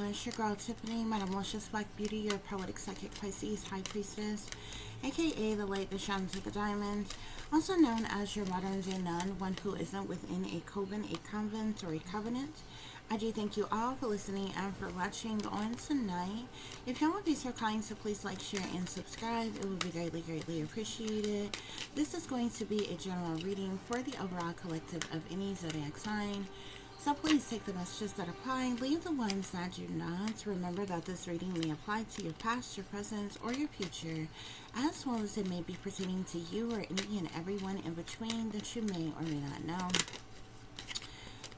It's your girl Tiffany, Metamorphosis Black Beauty, your poetic psychic Pisces High Priestess, aka the light that shines like a diamond, also known as your modern day nun, one who isn't within a coven, a convent, or a covenant. I do thank you all for listening and for watching on tonight. If y'all would be so kind, so please like, share, and subscribe. It would be greatly, greatly appreciated. This is going to be a general reading for the overall collective of any zodiac sign. So please take the messages that apply, leave the ones that do not. Remember that this reading may apply to your past, your present, or your future, as well as it may be pertaining to you or any and everyone in between that you may or may not know.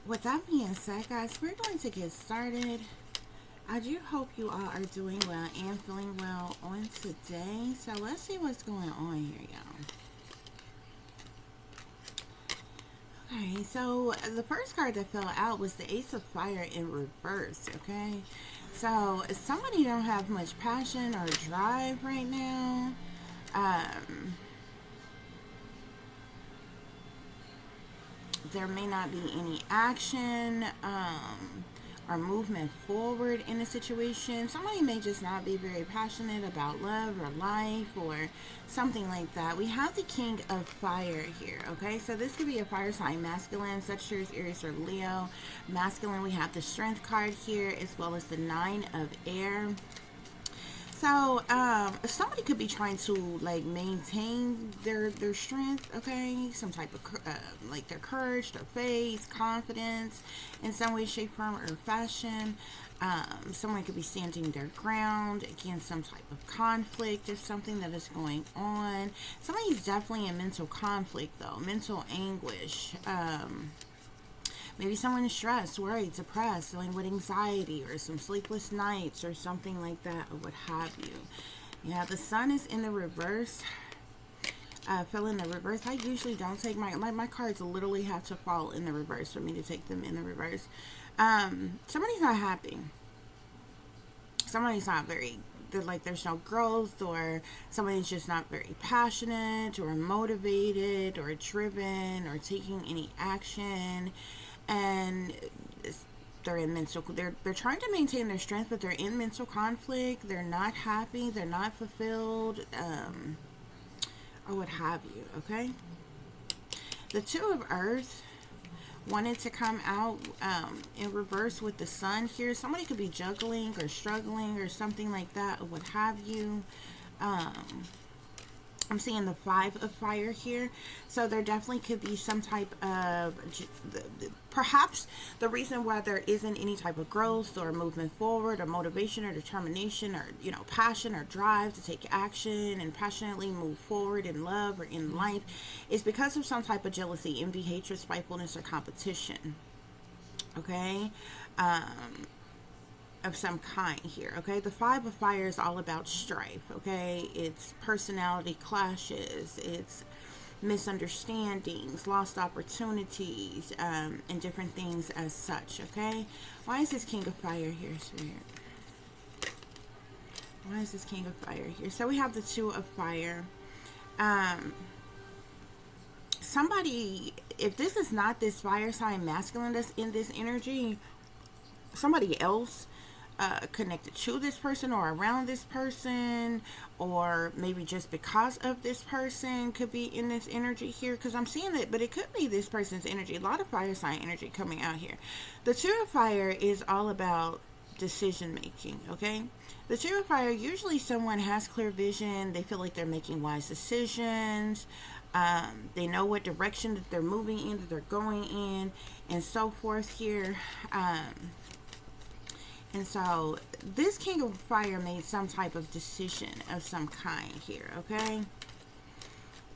With that being said, guys, we're going to get started. I do hope you all are doing well and feeling well on today. So let's see what's going on here, y'all. Okay, so the first card that fell out was the Ace of Fire in reverse, okay? So somebody don't have much passion or drive right now. There may not be any action or movement forward in a situation. Somebody may just not be very passionate about love or life or something like that. We have the King of Fire here, okay? So this could be a fire sign, masculine, Sagittarius, Aries, or Leo. Masculine, we have the Strength card here, as well as the Nine of Air. So, somebody could be trying to, like, maintain their strength, okay? Some type of, like, their courage, their faith, confidence, in some way, shape, form, or fashion. Someone could be standing their ground against some type of conflict or something that is going on. Somebody's definitely in mental conflict, though. Mental anguish. Maybe someone is stressed, worried, depressed, dealing with anxiety or some sleepless nights or something like that, or what have you. Yeah, the Sun is in the reverse. Fell in the reverse. I usually don't take my cards literally have to fall in the reverse for me to take them in the reverse. Somebody's not happy. Somebody's not very, like, there's no growth, or somebody's just not very passionate or motivated or driven or taking any action. And they're in mental, they're trying to maintain their strength, but they're in mental conflict. They're not happy, they're not fulfilled, or what have you, okay? The Two of Earth wanted to come out in reverse with the Sun here. Somebody could be juggling or struggling or something like that, or what have you. I'm seeing the Five of Fire here. So there definitely could be some type of, perhaps the reason why there isn't any type of growth or movement forward or motivation or determination or, you know, passion or drive to take action and passionately move forward in love or in life is because of some type of jealousy, envy, hatred, spitefulness, or competition. Okay? Of some kind here, okay? The Five of Fire is all about strife, okay? It's personality clashes, it's misunderstandings, lost opportunities, and different things as such, okay? Why is this King of Fire here, Spirit? Why is this King of Fire here? So we have the Two of Fire. Somebody, if this is not this fire sign masculine that's in this energy, somebody else connected to this person or around this person, or maybe just because of this person could be in this energy here, because I'm seeing it, but it could be this person's energy. A lot of fire sign energy coming out here. The Two of Fire is all about decision making, okay? The Two of Fire, usually someone has clear vision, they feel like they're making wise decisions, they know what direction that they're moving in, that they're going in, and so forth here. And so this King of Fire made some type of decision of some kind here, okay?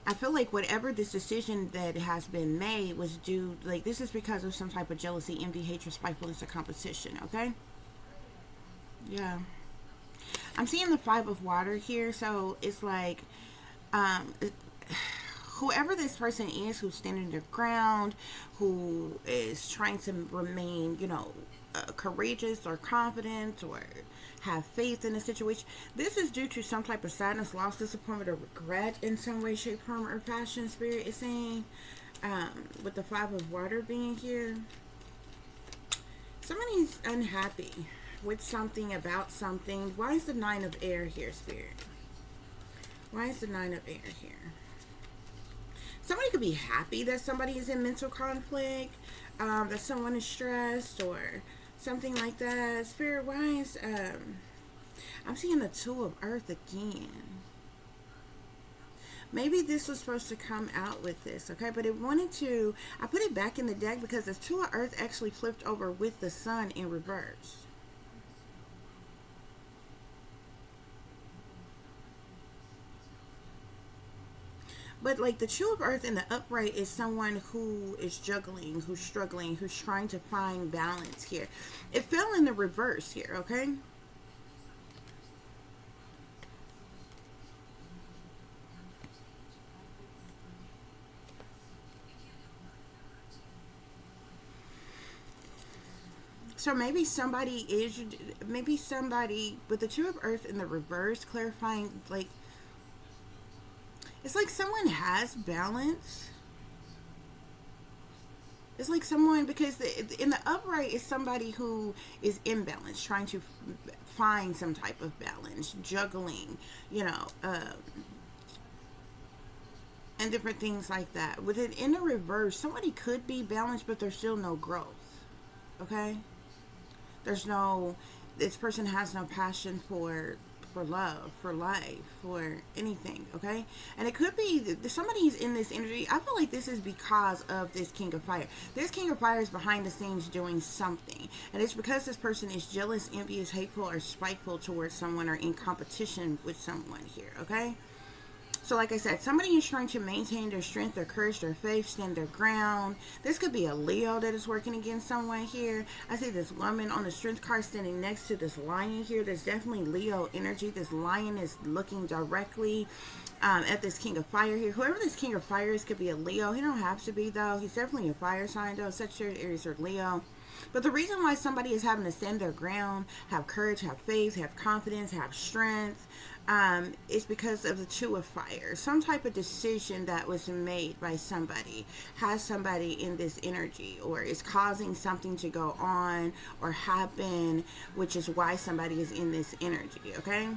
I feel like whatever this decision that has been made was due, like, this is because of some type of jealousy, envy, hatred, spitefulness, or competition, okay? Yeah. I'm seeing the Five of Water here, so it's like, whoever this person is who's standing their ground, who is trying to remain, you know, courageous or confident or have faith in a situation, this is due to some type of sadness, loss, disappointment, or regret in some way, shape, form, or fashion. Spirit is saying, with the Five of Water being here, somebody's unhappy. with something, about something. Why is the Nine of Air here, Spirit? Why is the Nine of Air here? Somebody could be happy that somebody is in mental conflict, that someone is stressed or something like that. Spirit, why is, I'm seeing the Two of Earth again. Maybe this was supposed to come out with this, okay? But it wanted to, I put it back in the deck because the Two of Earth actually flipped over with the Sun in reverse. But like the Two of Earth in the upright is someone who is juggling, who's struggling, who's trying to find balance here. It fell in the reverse here, okay? So maybe somebody with the Two of Earth in the reverse, clarifying, like, it's like someone has balance. It's like someone, because in the upright is somebody who is imbalanced, trying to find some type of balance, juggling, you know, and different things like that. With it in the reverse, somebody could be balanced, but there's still no growth, okay? There's no, this person has no passion for love, for life, for anything, okay? And it could be that somebody's in this energy. I feel like this is because of this King of Fire. This King of Fire is behind the scenes doing something. And it's because this person is jealous, envious, hateful, or spiteful towards someone, or in competition with someone here, okay? So like I said, somebody is trying to maintain their strength, their courage, their faith, stand their ground. This could be a Leo that is working against someone here. I see this woman on the strength card standing next to this lion here. There's definitely Leo energy. This lion is looking directly at this King of Fire here. Whoever this King of Fire is could be a Leo. He don't have to be, though. He's definitely a fire sign, though. Sagittarius, Aries, or Leo. But the reason why somebody is having to stand their ground, have courage, have faith, have confidence, have strength, is because of the Two of Fire. Some type of decision that was made by somebody has somebody in this energy, or is causing something to go on or happen, which is why somebody is in this energy, okay?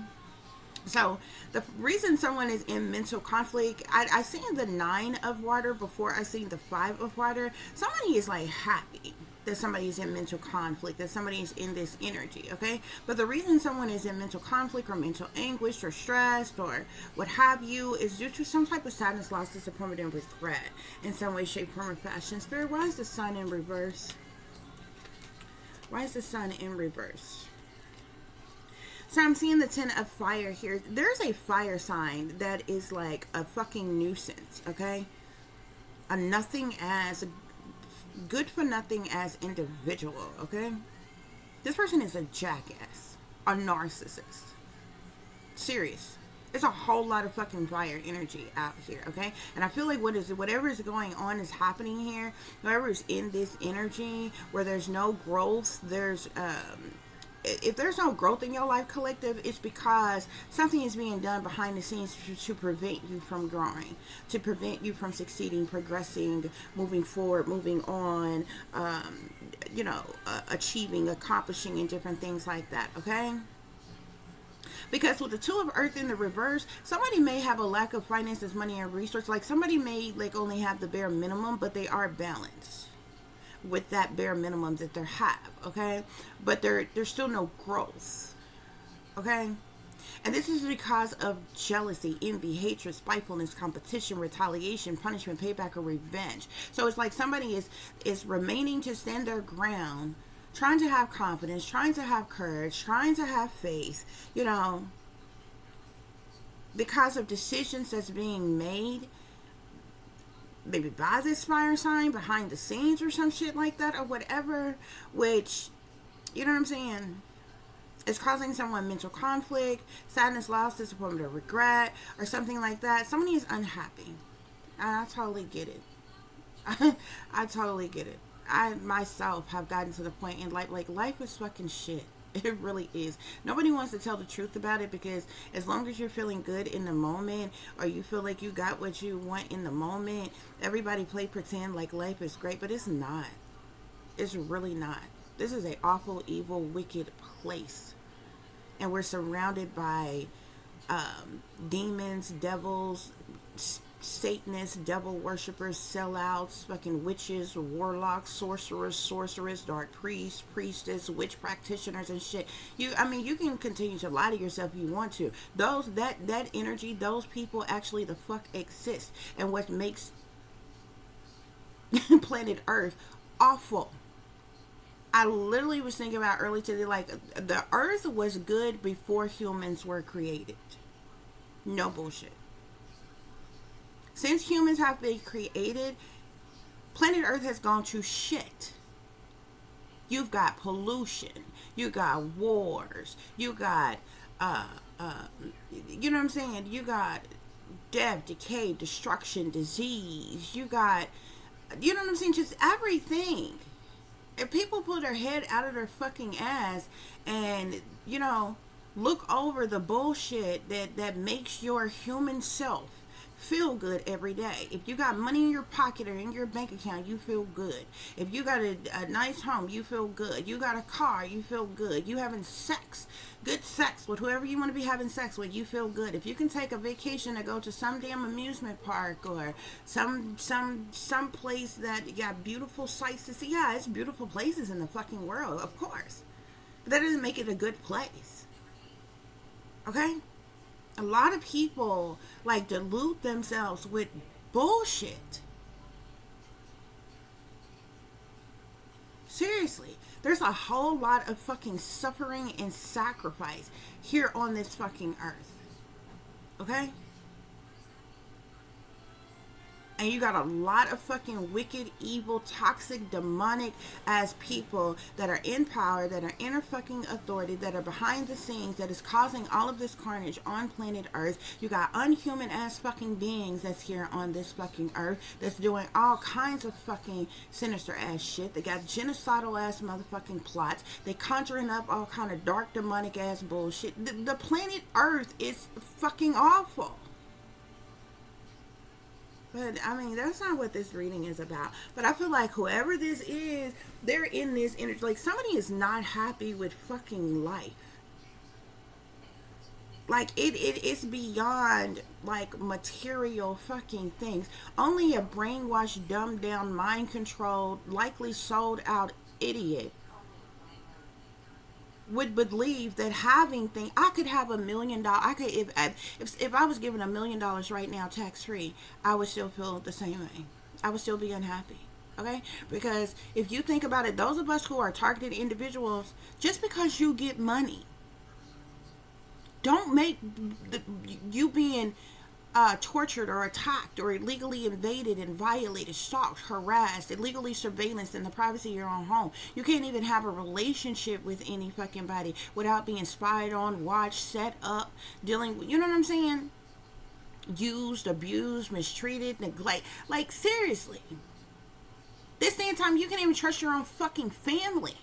So the reason someone is in mental conflict, I seen the 9 of water before I seen the 5 of water. Somebody is like happy that somebody is in mental conflict, that somebody is in this energy, okay? But the reason someone is in mental conflict or mental anguish or stressed or what have you is due to some type of sadness, loss, disappointment, and regret in some way, shape, form, or fashion. Spirit, why is the Sun in reverse? Why is the Sun in reverse? So I'm seeing the 10 of fire here. There's a fire sign that is like a fucking nuisance, okay? A nothing as good for nothing as individual, okay? This person is a jackass, a narcissist. Serious. There's a whole lot of fucking fire energy out here, okay? And I feel like whatever is going on is happening here. Whoever is in this energy where there's no growth, there's if there's no growth in your life, collective, it's because something is being done behind the scenes to prevent you from growing, to prevent you from succeeding, progressing, moving forward, moving on, achieving, accomplishing, and different things like that, okay? Because with the Two of Earth in the reverse, somebody may have a lack of finances, money, and resources. Like somebody may like only have the bare minimum, but they are balanced with that bare minimum that they have, okay? But there's still no growth, okay? And this is because of jealousy, envy, hatred, spitefulness, competition, retaliation, punishment, payback, or revenge. So it's like somebody is remaining to stand their ground, trying to have confidence, trying to have courage, trying to have faith, because of decisions that's being made, maybe by this fire sign behind the scenes or some shit like that, or whatever, which, you know what I'm saying, is causing someone mental conflict, sadness, loss, disappointment, or regret, or something like that. Somebody is unhappy. And I totally get it. I totally get it. I myself have gotten to the point in life, like, life is fucking shit. It really is. Nobody wants to tell the truth about it, because as long as you're feeling good in the moment, or you feel like you got what you want in the moment, everybody play pretend like life is great, but it's not. It's really not. This is a awful, evil, wicked place. And we're surrounded by demons, devils, Satanists, devil worshippers, sellouts, fucking witches, warlocks, sorcerers, dark priests, priestess, witch practitioners, and shit. I mean, you can continue to lie to yourself if you want to. That energy, those people actually the fuck exist, and what makes planet Earth awful. I literally was thinking about earlier today, like, the Earth was good before humans were created. No bullshit. Since humans have been created, planet Earth has gone to shit. You've got pollution. You got wars. You got, you know what I'm saying? You got death, decay, destruction, disease. You got, you know what I'm saying? Just everything. If people pull their head out of their fucking ass and, you know, look over the bullshit that makes your human self feel good every day. If you got money in your pocket or in your bank account, you feel good. If you got a nice home, you feel good. You got a car, you feel good. You having sex, good sex with whoever you want to be having sex with, you feel good. If you can take a vacation to go to some damn amusement park or some place that got beautiful sights to see, yeah, it's beautiful places in the fucking world, of course. But that doesn't make it a good place. Okay? A lot of people like delude themselves with bullshit. Seriously, there's a whole lot of fucking suffering and sacrifice here on this fucking earth. Okay? And you got a lot of fucking wicked, evil, toxic, demonic ass people that are in power, that are in a fucking authority, that are behind the scenes, that is causing all of this carnage on planet Earth. You got unhuman ass fucking beings that's here on this fucking earth that's doing all kinds of fucking sinister ass shit. They got genocidal ass motherfucking plots. They conjuring up all kind of dark, demonic ass bullshit. The planet Earth is fucking awful. But, I mean, that's not what this reading is about. But I feel like whoever this is, they're in this energy. Like, somebody is not happy with fucking life. Like, it's beyond, like, material fucking things. Only a brainwashed, dumbed down, mind-controlled, likely sold-out idiot would believe that having things, I could have $1 million. I could, if I was given $1 million right now, tax free, I would still feel the same way. I would still be unhappy. Okay, because if you think about it, those of us who are targeted individuals, just because you get money, don't make you being tortured or attacked or illegally invaded and violated, stalked, harassed, illegally surveillanced in the privacy of your own home. You can't even have a relationship with any fucking body without being spied on, watched, set up, dealing with, you know what I'm saying? Used, abused, mistreated, neglect. Like, seriously. This day and time, you can't even trust your own fucking family.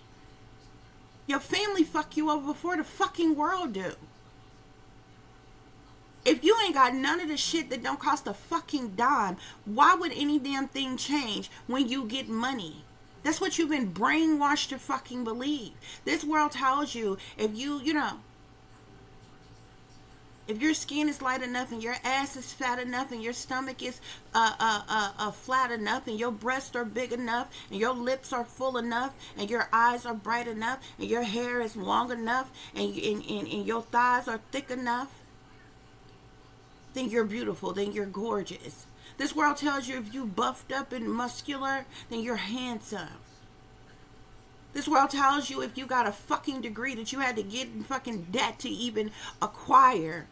Your family fuck you over before the fucking world do. If you ain't got none of the shit that don't cost a fucking dime, why would any damn thing change when you get money? That's what you've been brainwashed to fucking believe. This world tells you if you know, if your skin is light enough and your ass is fat enough and your stomach is flat enough and your breasts are big enough and your lips are full enough and your eyes are bright enough and your hair is long enough and your thighs are thick enough, then you're beautiful, then you're gorgeous. This world tells you if you buffed up and muscular, then you're handsome. This world tells you if you got a fucking degree that you had to get in fucking debt to even acquire,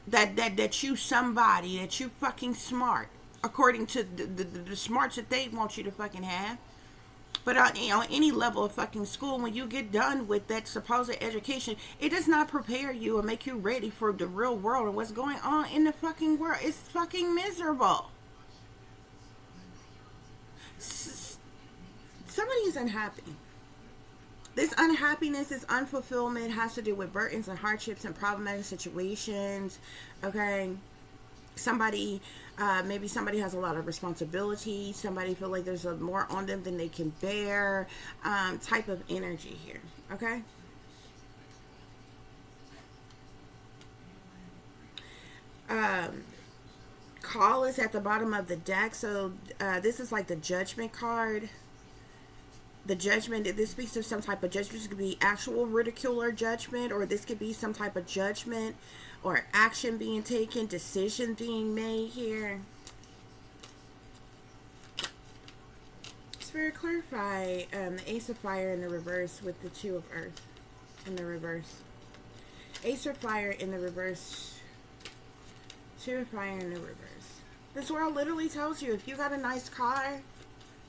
that you somebody, that you fucking smart, according to the smarts that they want you to fucking have. But on any level of fucking school, when you get done with that supposed education, it does not prepare you or make you ready for the real world and what's going on in the fucking world. It's fucking miserable. Somebody is unhappy. This unhappiness, this unfulfillment has to do with burdens and hardships and problematic situations. Okay? Somebody, maybe somebody has a lot of responsibility. Somebody feel like there's more on them than they can bear. Type of energy here. Okay. Um, Call is at the bottom of the deck. So this is like the judgment card. The judgment, this speaks of some type of judgment. This could be actual ridicule or judgment, or this could be some type of judgment or action being taken, decision being made here. Spirit, clarify the Ace of Fire in the reverse with the Two of Earth in the reverse. Ace of Fire in the reverse. Two of Fire in the reverse. This world literally tells you, if you got a nice car,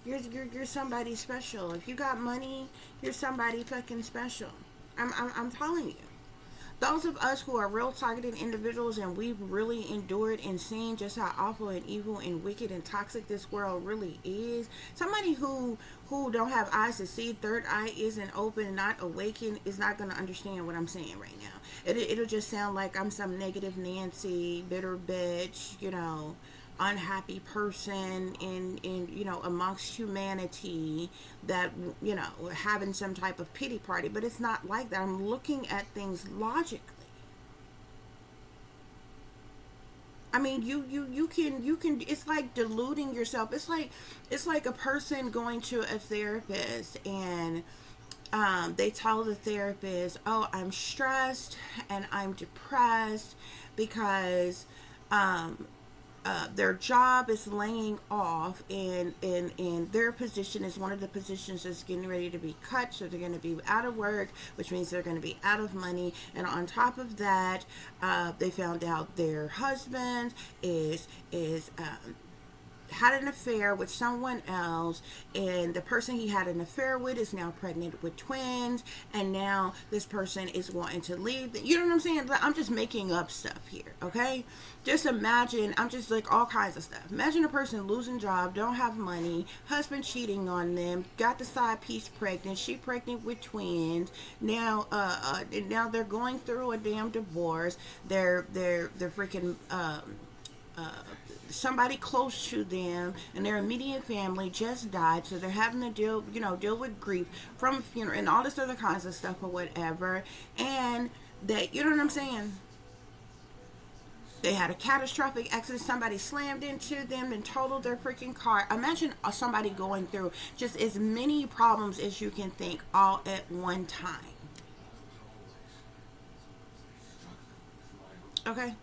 you're somebody special. If you got money, you're somebody fucking special. I'm telling you. Those of us who are real targeted individuals, and we've really endured and seen just how awful and evil and wicked and toxic this world really is. Somebody who don't have eyes to see, third eye isn't open, not awakened, is not going to understand what I'm saying right now. It'll just sound like I'm some negative Nancy, bitter bitch, unhappy person in amongst humanity that having some type of pity party. But it's not like that. I'm looking at things logically. I mean, you can it's like deluding yourself. It's like a person going to a therapist, and they tell the therapist, oh, I'm stressed and I'm depressed because their job is laying off, and their position is one of the positions that's getting ready to be cut, so they're going to be out of work, which means they're going to be out of money. And on top of that, they found out their husband is had an affair with someone else, and the person he had an affair with is now pregnant with twins, and now this person is wanting to leave. You know what I'm saying? I'm just making up stuff here, okay? Just imagine, I'm just like all kinds of stuff. Imagine a person losing job, don't have money, husband cheating on them, got the side piece pregnant, she pregnant with twins. Now they're going through a damn divorce. They're freaking somebody close to them and their immediate family just died, so they're having to deal with grief from a funeral and all this other kinds of stuff or whatever. And they, you know what I'm saying, they had a catastrophic accident. Somebody slammed into them and totaled their freaking car. Imagine somebody going through just as many problems as you can think all at one time. Okay?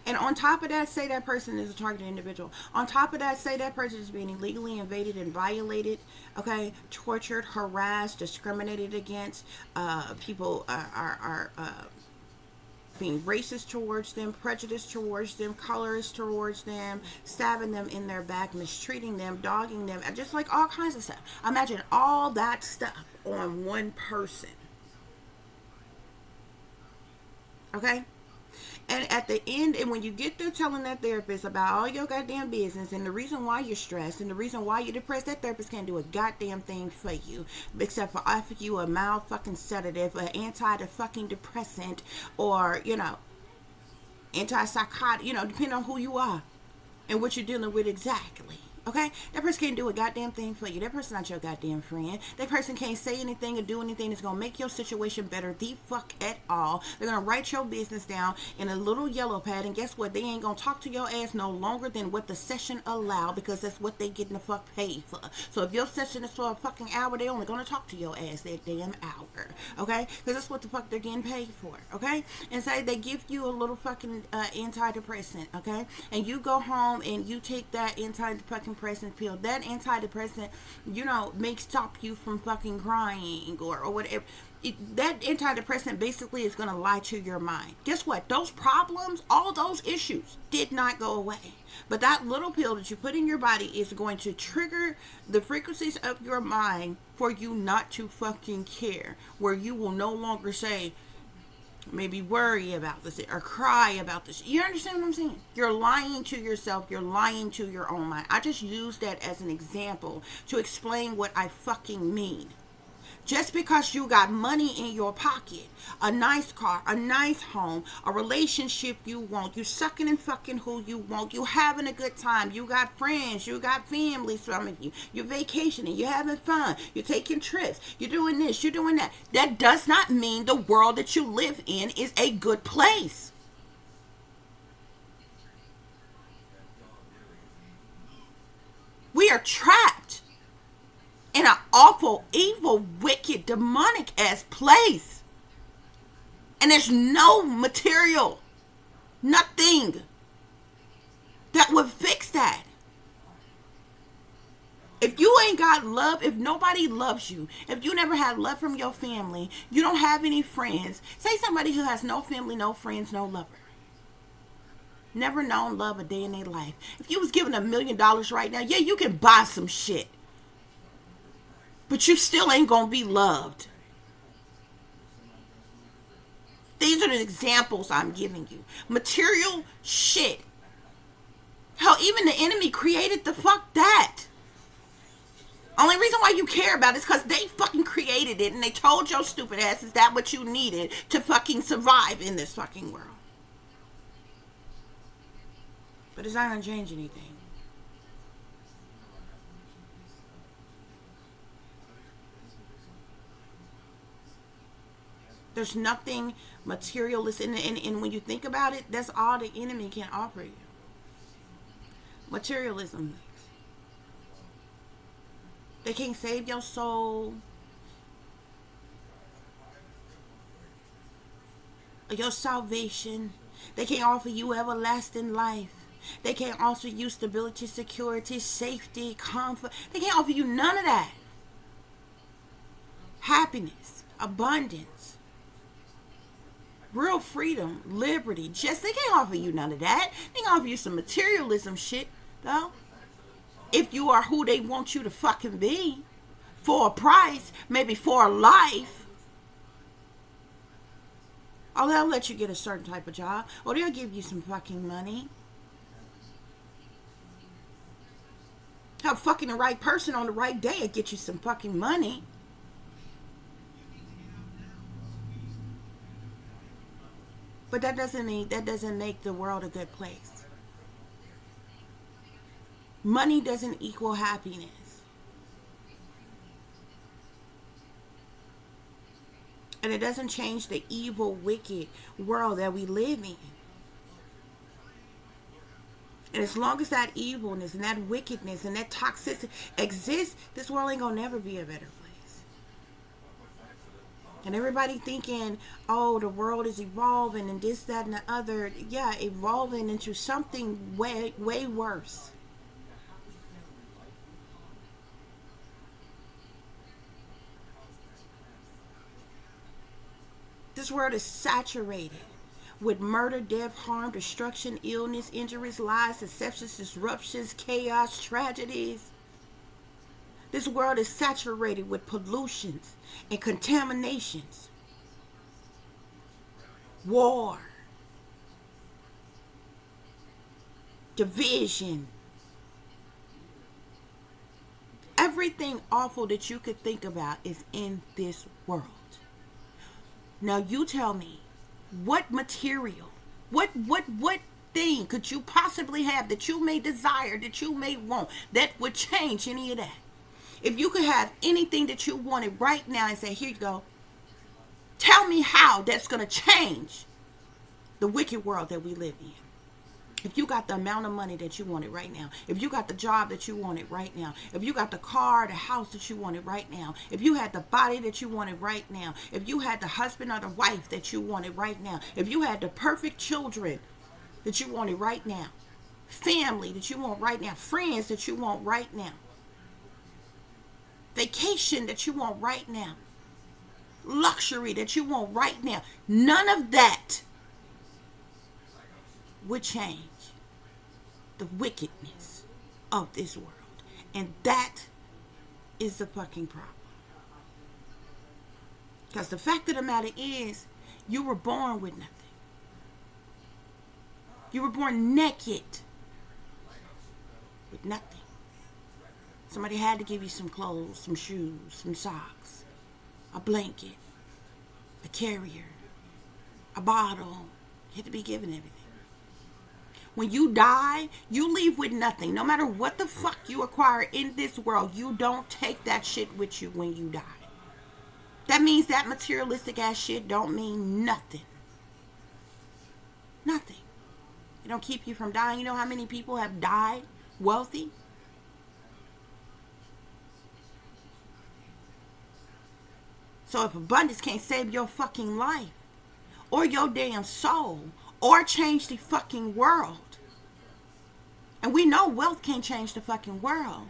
And on top of that, say that person is a targeted individual. On top of that, say that person is being illegally invaded and violated, okay, tortured, harassed, discriminated against. People are being racist towards them, prejudiced towards them, colorist towards them, stabbing them in their back, mistreating them, dogging them, just like all kinds of stuff. Imagine all that stuff on one person. Okay? And at the end, and when you get through telling that therapist about all your goddamn business and the reason why you're stressed and the reason why you're depressed, that therapist can't do a goddamn thing for you except for offer you a mild fucking sedative, an anti-fucking depressant, or, antipsychotic, depending on who you are and what you're dealing with exactly. Okay? That person can't do a goddamn thing for you. That person's not your goddamn friend. That person can't say anything or do anything that's going to make your situation better the fuck at all. They're going to write your business down in a little yellow pad, and guess what? They ain't going to talk to your ass no longer than what the session allowed, because that's what they getting the fuck paid for. So if your session is for a fucking hour, they only going to talk to your ass that damn hour. Okay? Because that's what the fuck they're getting paid for. Okay? And say they give you a little fucking antidepressant. Okay? And you go home and you take that antidepressant pill. That antidepressant, may stop you from fucking crying or whatever. That antidepressant basically is going to lie to your mind. Guess what? Those problems, all those issues did not go away. But that little pill that you put in your body is going to trigger the frequencies of your mind for you not to fucking care, where you will no longer say, maybe worry about this or cry about this. You understand what I'm saying? You're lying to yourself. You're lying to your own mind. I just used that as an example to explain what I fucking mean. Just because you got money in your pocket, a nice car, a nice home, a relationship you want, you sucking and fucking who you want, you having a good time, you got friends, you got families from you, you're vacationing, you're having fun, you're taking trips, you're doing this, you're doing that. That does not mean the world that you live in is a good place. We are trapped in an awful, evil, wicked, demonic ass place. And there's no material, nothing that would fix that. If you ain't got love, if nobody loves you, if you never had love from your family, you don't have any friends. Say somebody who has no family, no friends, no lover. Never known love a day in their life. If you was given $1 million right now, yeah, you can buy some shit. But you still ain't gonna be loved. These are the examples I'm giving you. Material shit. Hell, even the enemy created the fuck that. Only reason why you care about it is because they fucking created it and they told your stupid ass is that what you needed to fucking survive in this fucking world. But it's not gonna change anything. There's nothing materialistic, and when you think about it, that's all the enemy can offer you. Materialism. They can't save your soul, or your salvation. They can't offer you everlasting life. They can't offer you stability, security, safety, comfort. They can't offer you none of that. Happiness, abundance, real freedom, liberty. Just they can't offer you none of that. They can offer you some materialism shit, though. If you are who they want you to fucking be, for a price, maybe for a life. Oh, they'll let you get a certain type of job, or they'll give you some fucking money. Have fucking the right person on the right day and get you some fucking money. But that doesn't make the world a good place. Money doesn't equal happiness. And it doesn't change the evil, wicked world that we live in. And as long as that evilness and that wickedness and that toxicity exists, this world ain't gonna never be a better place. And everybody thinking, oh, the world is evolving and this, that, and the other. Yeah, evolving into something way, way worse. This world is saturated with murder, death, harm, destruction, illness, injuries, lies, deceptions, disruptions, chaos, tragedies. This world is saturated with pollutions and contaminations, war, division. Everything awful that you could think about is in this world. Now you tell me, what material, what thing could you possibly have that you may desire, that you may want, that would change any of that? If you could have anything that you wanted right now and say, here you go, tell me how that's going to change the wicked world that we live in. If you got the amount of money that you wanted right now, if you got the job that you wanted right now, if you got the car, the house that you wanted right now, if you had the body that you wanted right now, if you had the husband or the wife that you wanted right now, if you had the perfect children that you wanted right now, family that you want right now, friends that you want right now, vacation that you want right now, luxury that you want right now, none of that would change the wickedness of this world. And that is the fucking problem. Because the fact of the matter is, you were born with nothing. You were born naked with nothing. Somebody had to give you some clothes, some shoes, some socks. a blanket, a carrier, a bottle. You have to be given everything. When you die, you leave with nothing. No matter what the fuck you acquire in this world, you don't take that shit with you when you die. That means that materialistic ass shit don't mean nothing. Nothing. It don't keep you from dying. You know how many people have died wealthy? So if abundance can't save your fucking life, or your damn soul, or change the fucking world, and we know wealth can't change the fucking world.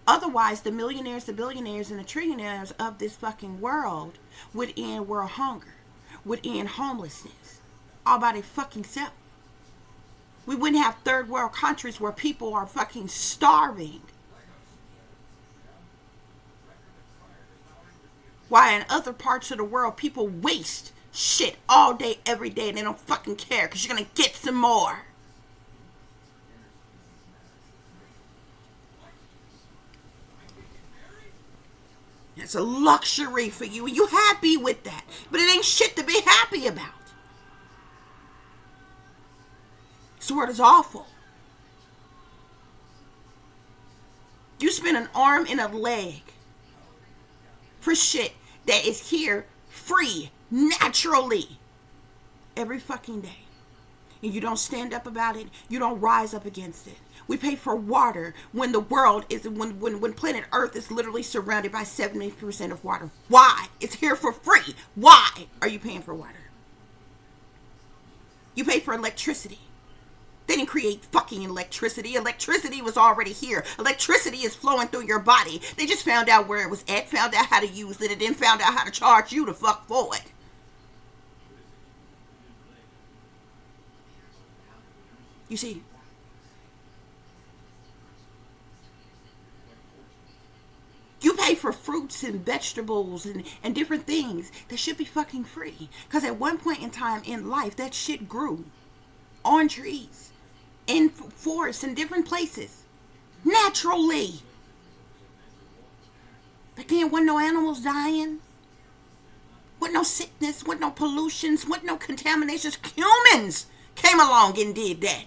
Otherwise, the millionaires, the billionaires, and the trillionaires of this fucking world would end world hunger, would end homelessness, all by their fucking self. We wouldn't have third world countries where people are fucking starving. Why in other parts of the world people waste shit all day, every day, and they don't fucking care because you're going to get some more. It's a luxury for you, and you happy with that. But it ain't shit to be happy about. This word is awful. You spend an arm and a leg for shit that is here free, naturally, every fucking day. And you don't stand up about it. You don't rise up against it. We pay for water when the world is, when planet Earth is literally surrounded by 70% of water. Why? It's here for free. Why are you paying for water? You pay for electricity. They didn't create fucking electricity. Electricity was already here. Electricity is flowing through your body. They just found out where it was at, found out how to use it, and then found out how to charge you to fuck for it. You see, you pay for fruits and vegetables and different things that should be fucking free. Because at one point in time in life, that shit grew on trees, in forests, in different places, naturally. But then wasn't no animals dying, wasn't no sickness, wasn't no pollutions, wasn't no contaminations. Humans came along and did that.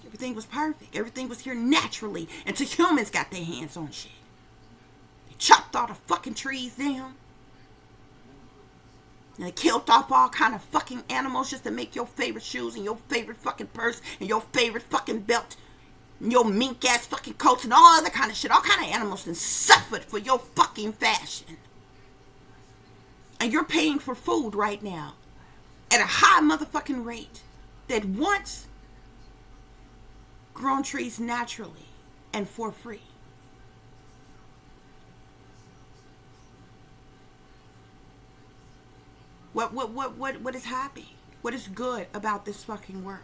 Everything was perfect. Everything was here naturally until humans got their hands on shit. They chopped all the fucking trees down. And they killed off all kind of fucking animals just to make your favorite shoes and your favorite fucking purse and your favorite fucking belt and your mink ass fucking coats and all other kind of shit. All kind of animals and suffered for your fucking fashion. And you're paying for food right now at a high motherfucking rate that once grown trees naturally and for free. What is happy? What is good about this fucking world?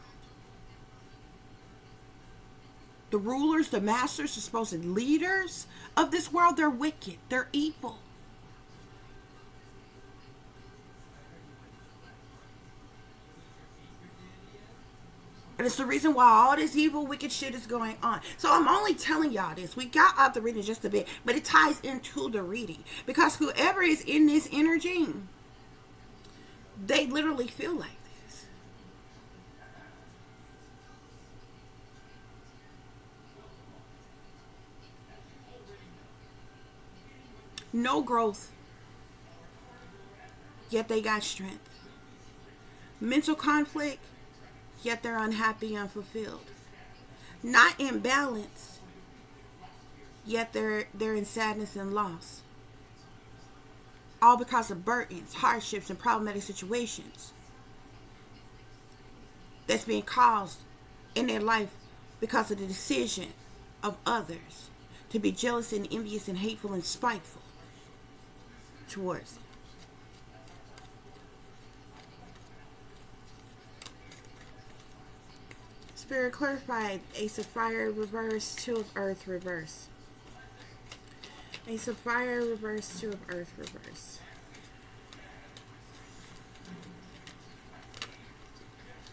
The rulers, the masters, the supposed leaders of this world, they're wicked. They're evil. And it's the reason why all this evil, wicked shit is going on. So I'm only telling y'all this. We got out the reading just a bit, but it ties into the reading. Because whoever is in this energy, they literally feel like this. No growth, yet they got strength. Mental conflict, yet they're unhappy, unfulfilled. Not in balance, yet they're in sadness and loss. All because of burdens, hardships, and problematic situations that's being caused in their life because of the decision of others to be jealous and envious and hateful and spiteful towards it. Spirit clarified. Ace of Fire reverse, Two of Earth reverse. Ace of Fire reverse, Two of Earth reverse.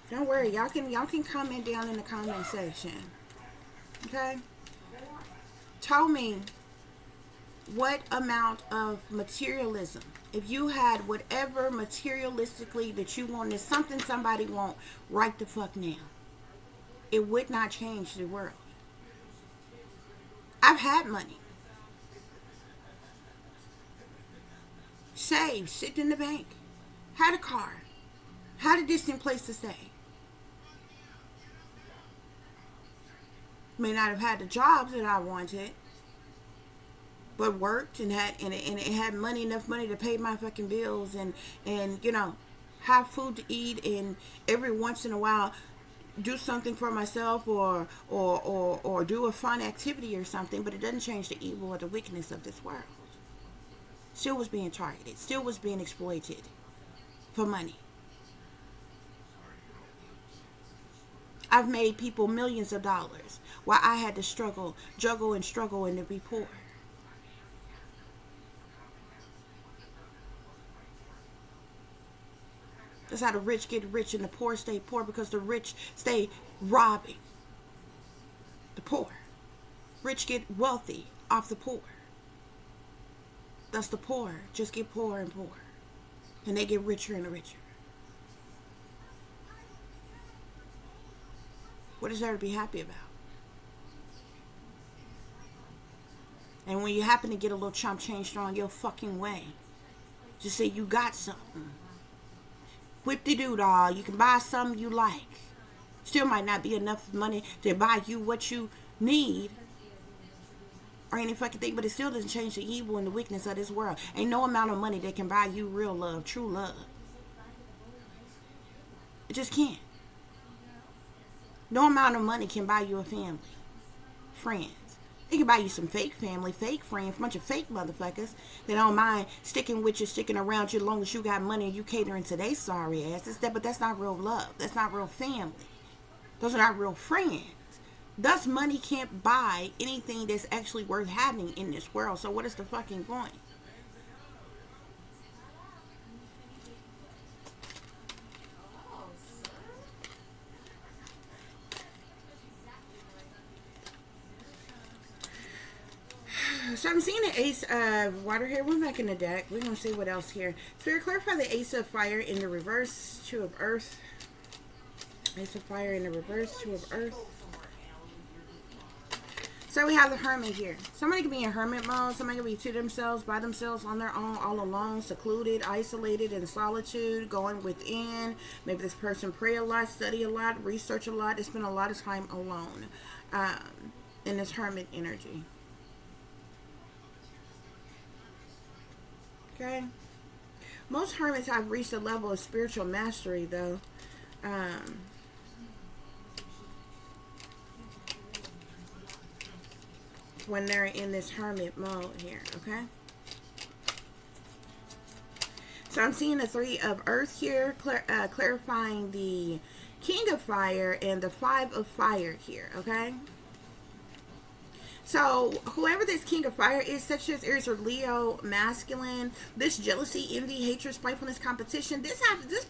Don't worry, y'all can comment down in the comment section. Okay? Tell me what amount of materialism, if you had whatever materialistically that you wanted, something somebody want right the fuck now, it would not change the world. I've had money. Saved, sitting in the bank. Had a car. Had a distant place to stay. May not have had the jobs that I wanted, but worked and it had money, enough money to pay my fucking bills and you know, have food to eat, and every once in a while do something for myself or do a fun activity or something. But it doesn't change the evil or the wickedness of this world. Still was being targeted, still was being exploited for money. I've made people millions of dollars while I had to struggle, juggle and struggle, and to be poor. That's how the rich get rich and the poor stay poor, because the rich stay robbing the poor. Rich get wealthy off the poor. Thus the poor just get poorer and poorer, and they get richer and richer. What is there to be happy about? And when you happen to get a little chump change thrown your fucking way, just say you got something. Whip-de-doo-dah, you can buy something you like. Still might not be enough money to buy you what you need or any fucking thing, but it still doesn't change the evil and the weakness of this world. Ain't no amount of money that can buy you real love, true love. It just can't. No amount of money can buy you a family, friends. It can buy you some fake family, fake friends, a bunch of fake motherfuckers that don't mind sticking with you, sticking around you as long as you got money and you catering to their sorry asses. But that's not real love. That's not real family. Those are not real friends. Thus, money can't buy anything that's actually worth having in this world. So what is the fucking point? So I'm seeing the Ace of Water here. We're back in the deck. We're going to see what else here. Spirit, clarify the Ace of Fire in the reverse. Two of Earth. Ace of Fire in the reverse. Two of Earth. So we have the Hermit here. Somebody could be in hermit mode. Somebody could be to themselves, by themselves, on their own, all alone, secluded, isolated, in solitude, going within. Maybe this person pray a lot, study a lot, research a lot. They spend a lot of time alone in this Hermit energy. Okay. Most hermits have reached a level of spiritual mastery, though. When they're in this hermit mode here, okay? So I'm seeing the Three of Earth here, clarifying the King of Fire and the Five of Fire here, okay? So whoever this King of Fire is, such as Aries or Leo, masculine, this jealousy, envy, hatred, spitefulness, competition, this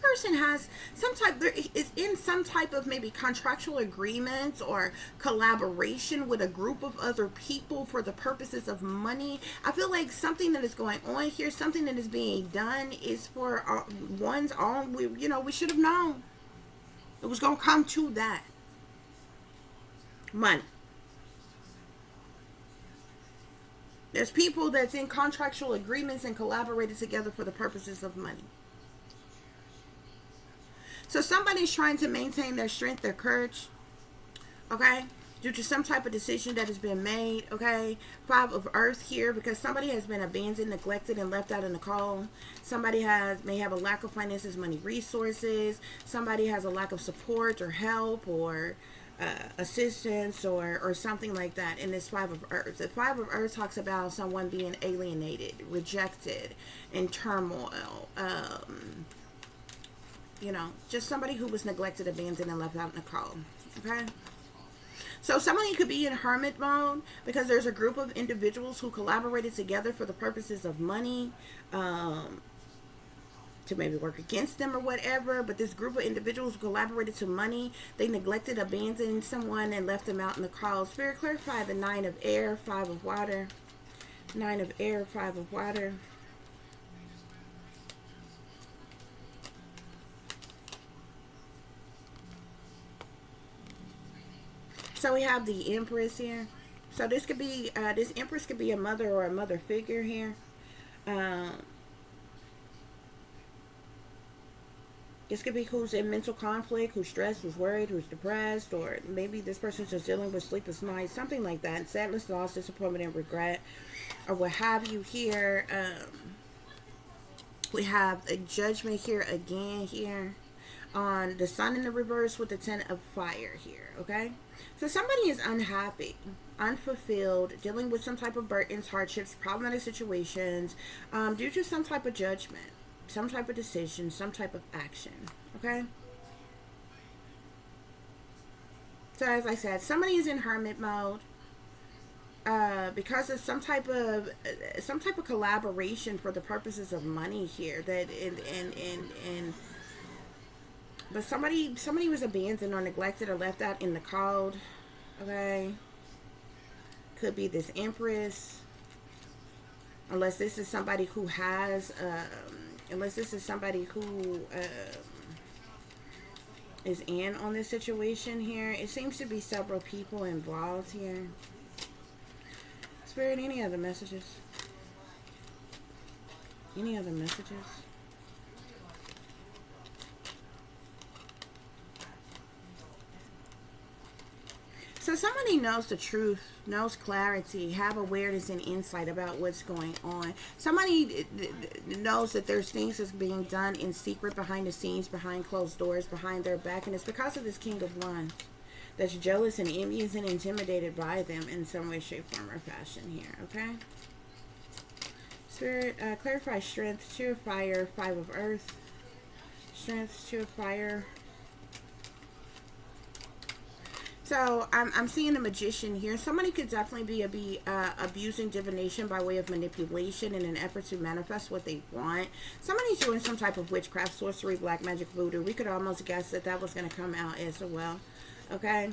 person has some type, is in some type of maybe contractual agreements or collaboration with a group of other people for the purposes of money. I feel like something that is going on here, something that is being done is for one's own. We should have known it was going to come to that. Money. There's people that's in contractual agreements and collaborated together for the purposes of money. So somebody's trying to maintain their strength, their courage, okay, due to some type of decision that has been made, okay. Five of Earth here, because somebody has been abandoned, neglected, and left out in the cold. Somebody may have a lack of finances, money, resources. Somebody has a lack of support or help or assistance or something like that in this Five of Earth. The Five of Earth talks about someone being alienated, rejected, in turmoil. Just somebody who was neglected, abandoned, and left out in the cold. Okay? So somebody could be in hermit mode because there's a group of individuals who collaborated together for the purposes of money. to maybe work against them or whatever. But this group of individuals collaborated to money. They neglected, abandoned someone, and left them out in the cold. Spirit, clarify the 9 of air, 5 of water. 9 of air, 5 of water. So we have the Empress here. So this could be, this Empress could be a mother or a mother figure here. This could be who's in mental conflict, who's stressed, who's worried, who's depressed, or maybe this person's just dealing with sleepless nights, something like that. Sadness, loss, disappointment, and regret, or what have you here. We have a Judgment here again here on the Sun in the reverse with the 10 of fire here, okay? So somebody is unhappy, unfulfilled, dealing with some type of burdens, hardships, problematic situations, due to some type of judgment, some type of decision, some type of action, okay? So as I said, somebody is in hermit mode because of some type of collaboration for the purposes of money here. That but somebody was abandoned or neglected or left out in the cold, okay? Could be this Empress, unless this is somebody who has is in on this situation here. It seems to be several people involved here. Spirit, any other messages? Any other messages? So somebody knows the truth, knows clarity, have awareness and insight about what's going on. Somebody knows that there's things that's being done in secret, behind the scenes, behind closed doors, behind their back. And it's because of this King of Wands that's jealous and envious and intimidated by them in some way, shape, form, or fashion here, okay? Spirit, clarify strength, 2 of fire, 5 of earth. Strength, 2 of fire. So I'm seeing a magician here. Somebody could definitely be abusing divination by way of manipulation in an effort to manifest what they want. Somebody's doing some type of witchcraft, sorcery, black magic, voodoo. We could almost guess that was going to come out as well. Okay?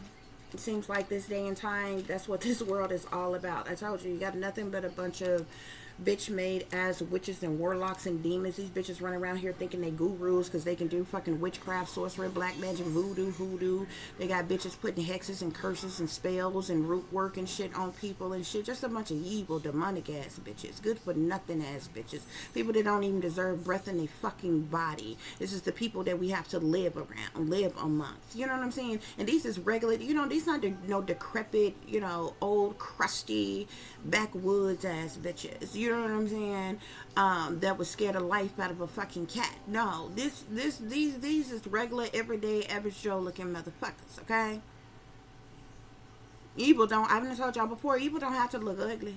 It seems like this day and time, that's what this world is all about. I told you got nothing but a bunch of bitch made as witches and warlocks and demons. These bitches run around here thinking they gurus because they can do fucking witchcraft, sorcery, black magic, voodoo, hoodoo. They got bitches putting hexes and curses and spells and root work and shit on people and shit. Just a bunch of evil, demonic ass bitches. Good for nothing ass bitches. People that don't even deserve breath in their fucking body. This is the people that we have to live around, live amongst. You know what I'm saying? And these is regular, you know, these not no decrepit, you know, old, crusty, backwoods ass bitches. You know what I'm saying? That was scared of life out of a fucking cat. No, these is regular, everyday, average Joe looking motherfuckers, okay? Evil don't, I haven't told y'all before, evil don't have to look ugly.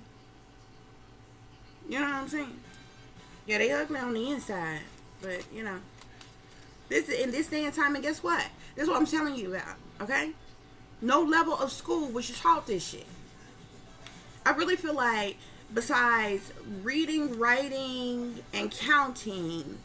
You know what I'm saying? Yeah, they ugly on the inside, but you know, this in this day and time, and guess what? This is what I'm telling you about, okay? No level of school was taught this shit. I really feel like besides reading, writing, and counting,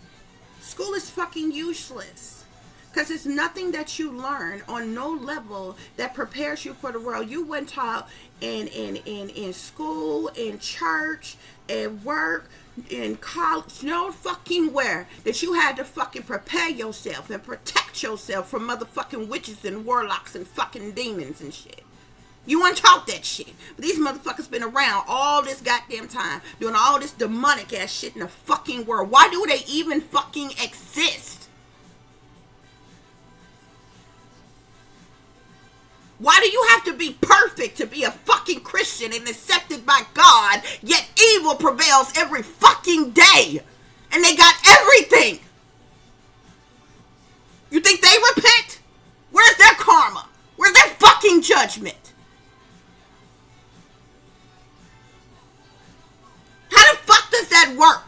school is fucking useless. Because it's nothing that you learn on no level that prepares you for the world. You weren't taught in school, in church, at work, in college, no fucking where, that you had to fucking prepare yourself and protect yourself from motherfucking witches and warlocks and fucking demons and shit. You weren't taught that shit. But these motherfuckers been around all this goddamn time doing all this demonic ass shit in the fucking world. Why do they even fucking exist? Why do you have to be perfect to be a fucking Christian and accepted by God, yet evil prevails every fucking day? And they got everything. You think they repent? Where's their karma? Where's their fucking judgment? How the fuck does that work?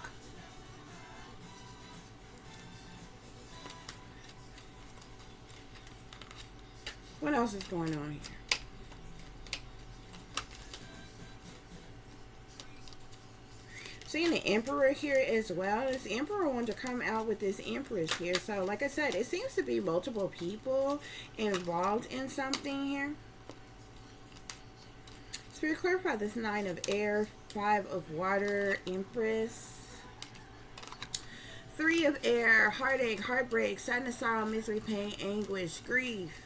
What else is going on here? Seeing the Emperor here as well. This Emperor wanted to come out with this Empress here. So, like I said, it seems to be multiple people involved in something here. Spirit, clarify this 9 of air, 5 of water, Empress. 3 of air, heartache, heartbreak, sadness, sorrow, misery, pain, anguish, grief.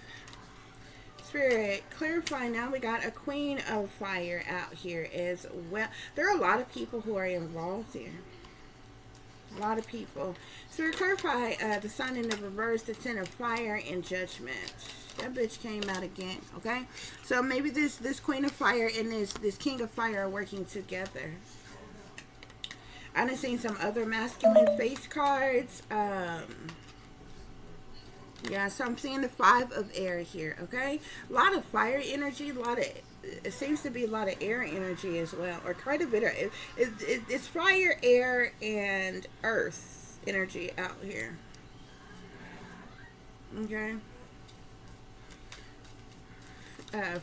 Spirit, clarify. Now we got a Queen of Fire out here as well. There are a lot of people who are involved here. A lot of people. Spirit, clarify the Sun in the reverse, the 10 of Fire, and Judgment. That bitch came out again, okay? So maybe this Queen of Fire and this King of Fire are working together. I've seen some other masculine face cards. Yeah, so I'm seeing the 5 of air here, okay? A lot of fire energy, it seems to be a lot of air energy as well, or quite a bit of, it's fire, air, and earth energy out here, okay?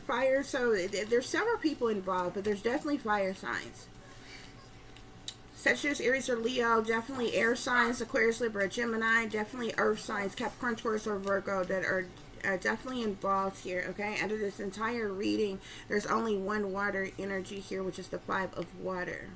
Fire, so there's several people involved, but there's definitely fire signs. Sagittarius, Aries, or Leo, definitely air signs, Aquarius, Libra, Gemini, definitely earth signs, Capricorn, Taurus, or Virgo that are definitely involved here, okay? Out of this entire reading, there's only one water energy here, which is the 5 of water.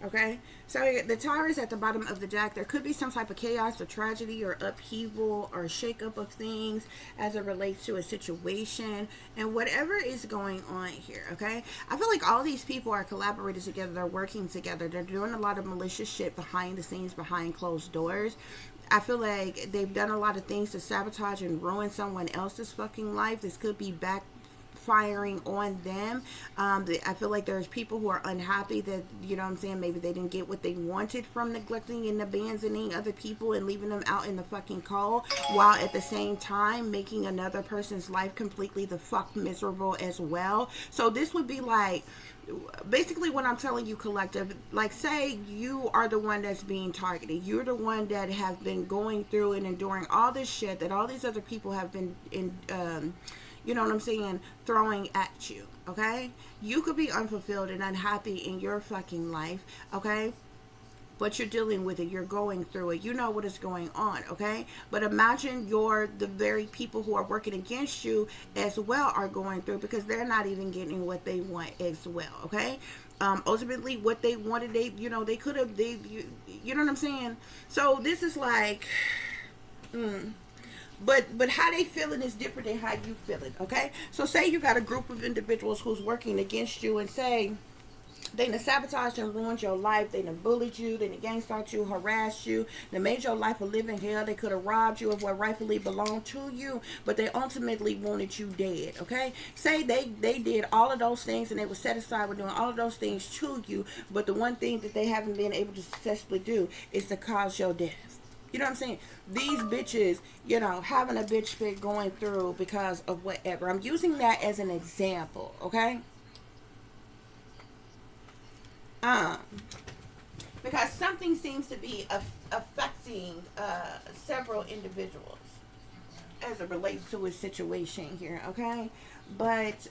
Okay, so the Tower is at the bottom of the deck. There could be some type of chaos or tragedy or upheaval or shakeup of things as it relates to a situation and whatever is going on here, okay? I feel like all these people are collaborating together. They're working together. They're doing a lot of malicious shit behind the scenes, behind closed doors. I feel like they've done a lot of things to sabotage and ruin someone else's fucking life. This could be backfiring on them. I feel like there's people who are unhappy that, you know what I'm saying, maybe they didn't get what they wanted from neglecting and abandoning other people and leaving them out in the fucking cold, while at the same time making another person's life completely the fuck miserable as well. So this would be like, basically what I'm telling you, collective, like say you are the one that's being targeted. You're the one that have been going through and enduring all this shit that all these other people have been you know what I'm saying, throwing at you, okay? You could be unfulfilled and unhappy in your fucking life, okay? But you're dealing with it. You're going through it. You know what is going on, okay? But imagine the very people who are working against you as well are going through, because they're not even getting what they want as well, okay? Ultimately, what they wanted, they could have, you know what I'm saying? So this is like, But how they feeling is different than how you feeling, okay? So say you got a group of individuals who's working against you, and say they done sabotaged and ruined your life. They done bullied you. They done gangstalked you, harassed you. They made your life a living hell. They could have robbed you of what rightfully belonged to you, but they ultimately wanted you dead, okay? Say they did all of those things and they were satisfied with doing all of those things to you, but the one thing that they haven't been able to successfully do is to cause your death. You know what I'm saying? These bitches, having a bitch fit going through because of whatever. I'm using that as an example, okay? Because something seems to be affecting several individuals as it relates to a situation here, okay? But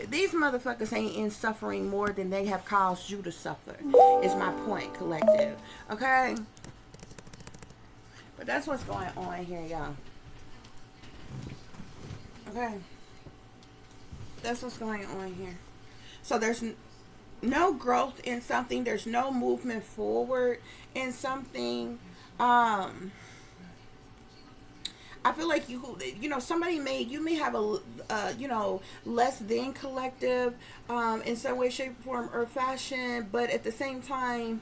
these motherfuckers ain't in suffering more than they have caused you to suffer, is my point, collective, okay? But that's what's going on here, y'all. Okay. That's what's going on here. So there's no growth in something. There's no movement forward in something. I feel like somebody you may have a, less than collective in some way, shape, form, or fashion, but at the same time,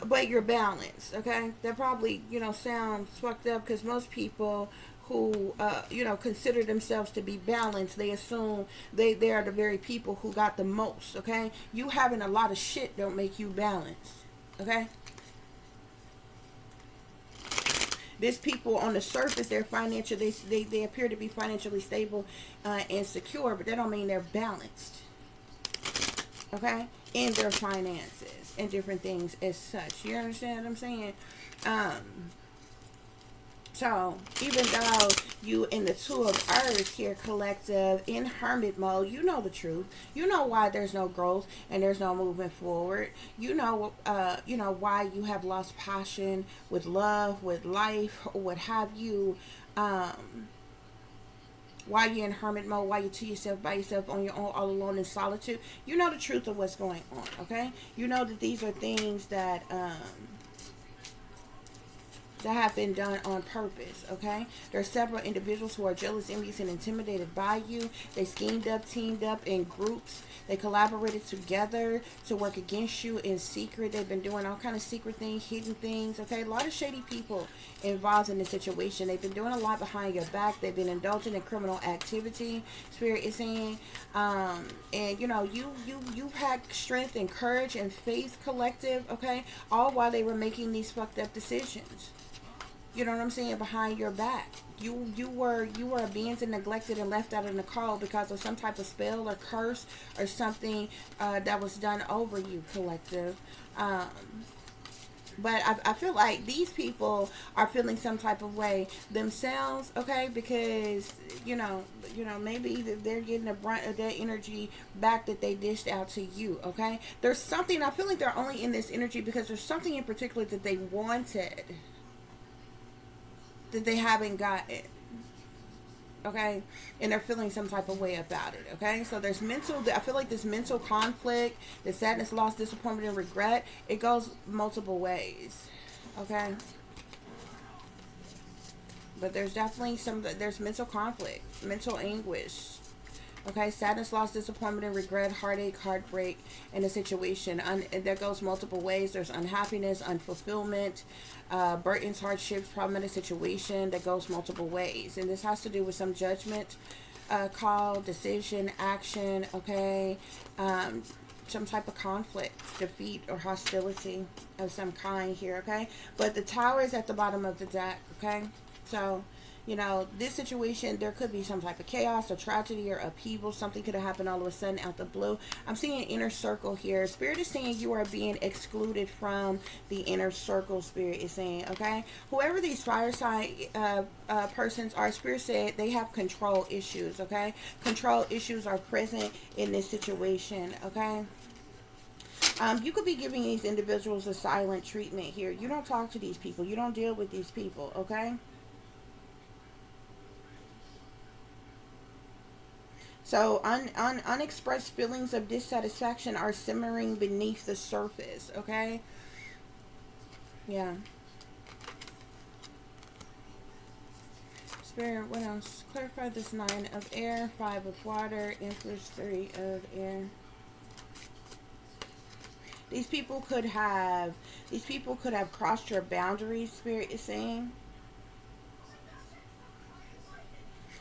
but you're balanced, okay? That probably, sounds fucked up, because most people who, consider themselves to be balanced, they assume they are the very people who got the most, okay? You having a lot of shit don't make you balanced, okay? There's people on the surface, they're financial, they appear to be financially stable and secure, but that don't mean they're balanced, okay? In their finances. and different things as such. You understand what I'm saying? So, even though you in the Two of Earth here, collective, in hermit mode, you know the truth. You know why there's no growth and there's no movement forward. You know why you have lost passion with love, with life, or what have you. Why you're in hermit mode, why you to yourself, by yourself, on your own, all alone in solitude. You know the truth of what's going on, okay? You know that these are things that have been done on purpose, okay? There are several individuals who are jealous, envious, and intimidated by you. They schemed up, teamed up in groups. They collaborated together to work against you in secret. They've been doing all kind of secret things, hidden things, okay? A lot of shady people involved in this situation. They've been doing a lot behind your back. They've been indulging in criminal activity, Spirit is saying. And, you know, you've had strength and courage and faith, collective, okay? All while they were making these fucked up decisions. You know what I'm saying? Behind your back. You were abandoned, neglected, and left out in the cold because of some type of spell or curse or something that was done over you, collective. But I feel like these people are feeling some type of way themselves, okay? Because, you know, maybe they're getting the brunt of that energy back that they dished out to you, okay? There's something, I feel like they're only in this energy because there's something in particular that they wanted that they haven't gotten, okay? And they're feeling some type of way about it, okay? So there's I feel like this mental conflict, the sadness, loss, disappointment, and regret, it goes multiple ways, okay? But there's definitely there's mental conflict, mental anguish, okay? Sadness, loss, disappointment, and regret, heartache, heartbreak in a situation. That goes multiple ways. There's unhappiness, unfulfillment, burdens, hardships, problematic situation that goes multiple ways. And this has to do with some judgment, call, decision, action, okay? Some type of conflict, defeat, or hostility of some kind here, okay? But the Tower is at the bottom of the deck, okay? So, you know, this situation, there could be some type of chaos or tragedy or upheaval. Something could have happened all of a sudden out the blue. I'm seeing an inner circle here. Spirit is saying you are being excluded from the inner circle, Spirit is saying, okay? Whoever these fire sign persons are, Spirit said they have control issues, okay? Control issues are present in this situation, okay? You could be giving these individuals a silent treatment here. You don't talk to these people. You don't deal with these people, okay? So unexpressed feelings of dissatisfaction are simmering beneath the surface, okay? Yeah. Spirit, what else? Clarify this 9 of air, 5 of water, Empress, 3 of air. These people could have crossed your boundaries, Spirit is saying.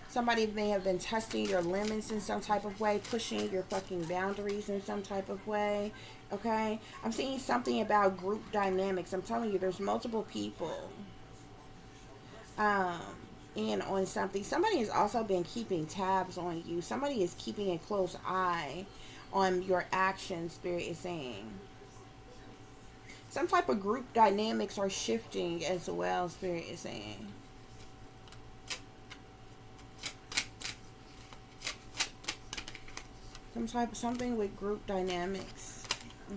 Somebody may have been testing your limits in some type of way, pushing your fucking boundaries in some type of way, okay? I'm seeing something about group dynamics. I'm telling you, there's multiple people in on something. Somebody has also been keeping tabs on you. Somebody is keeping a close eye on your actions, Spirit is saying. Some type of group dynamics are shifting as well, Spirit is saying. Something with group dynamics,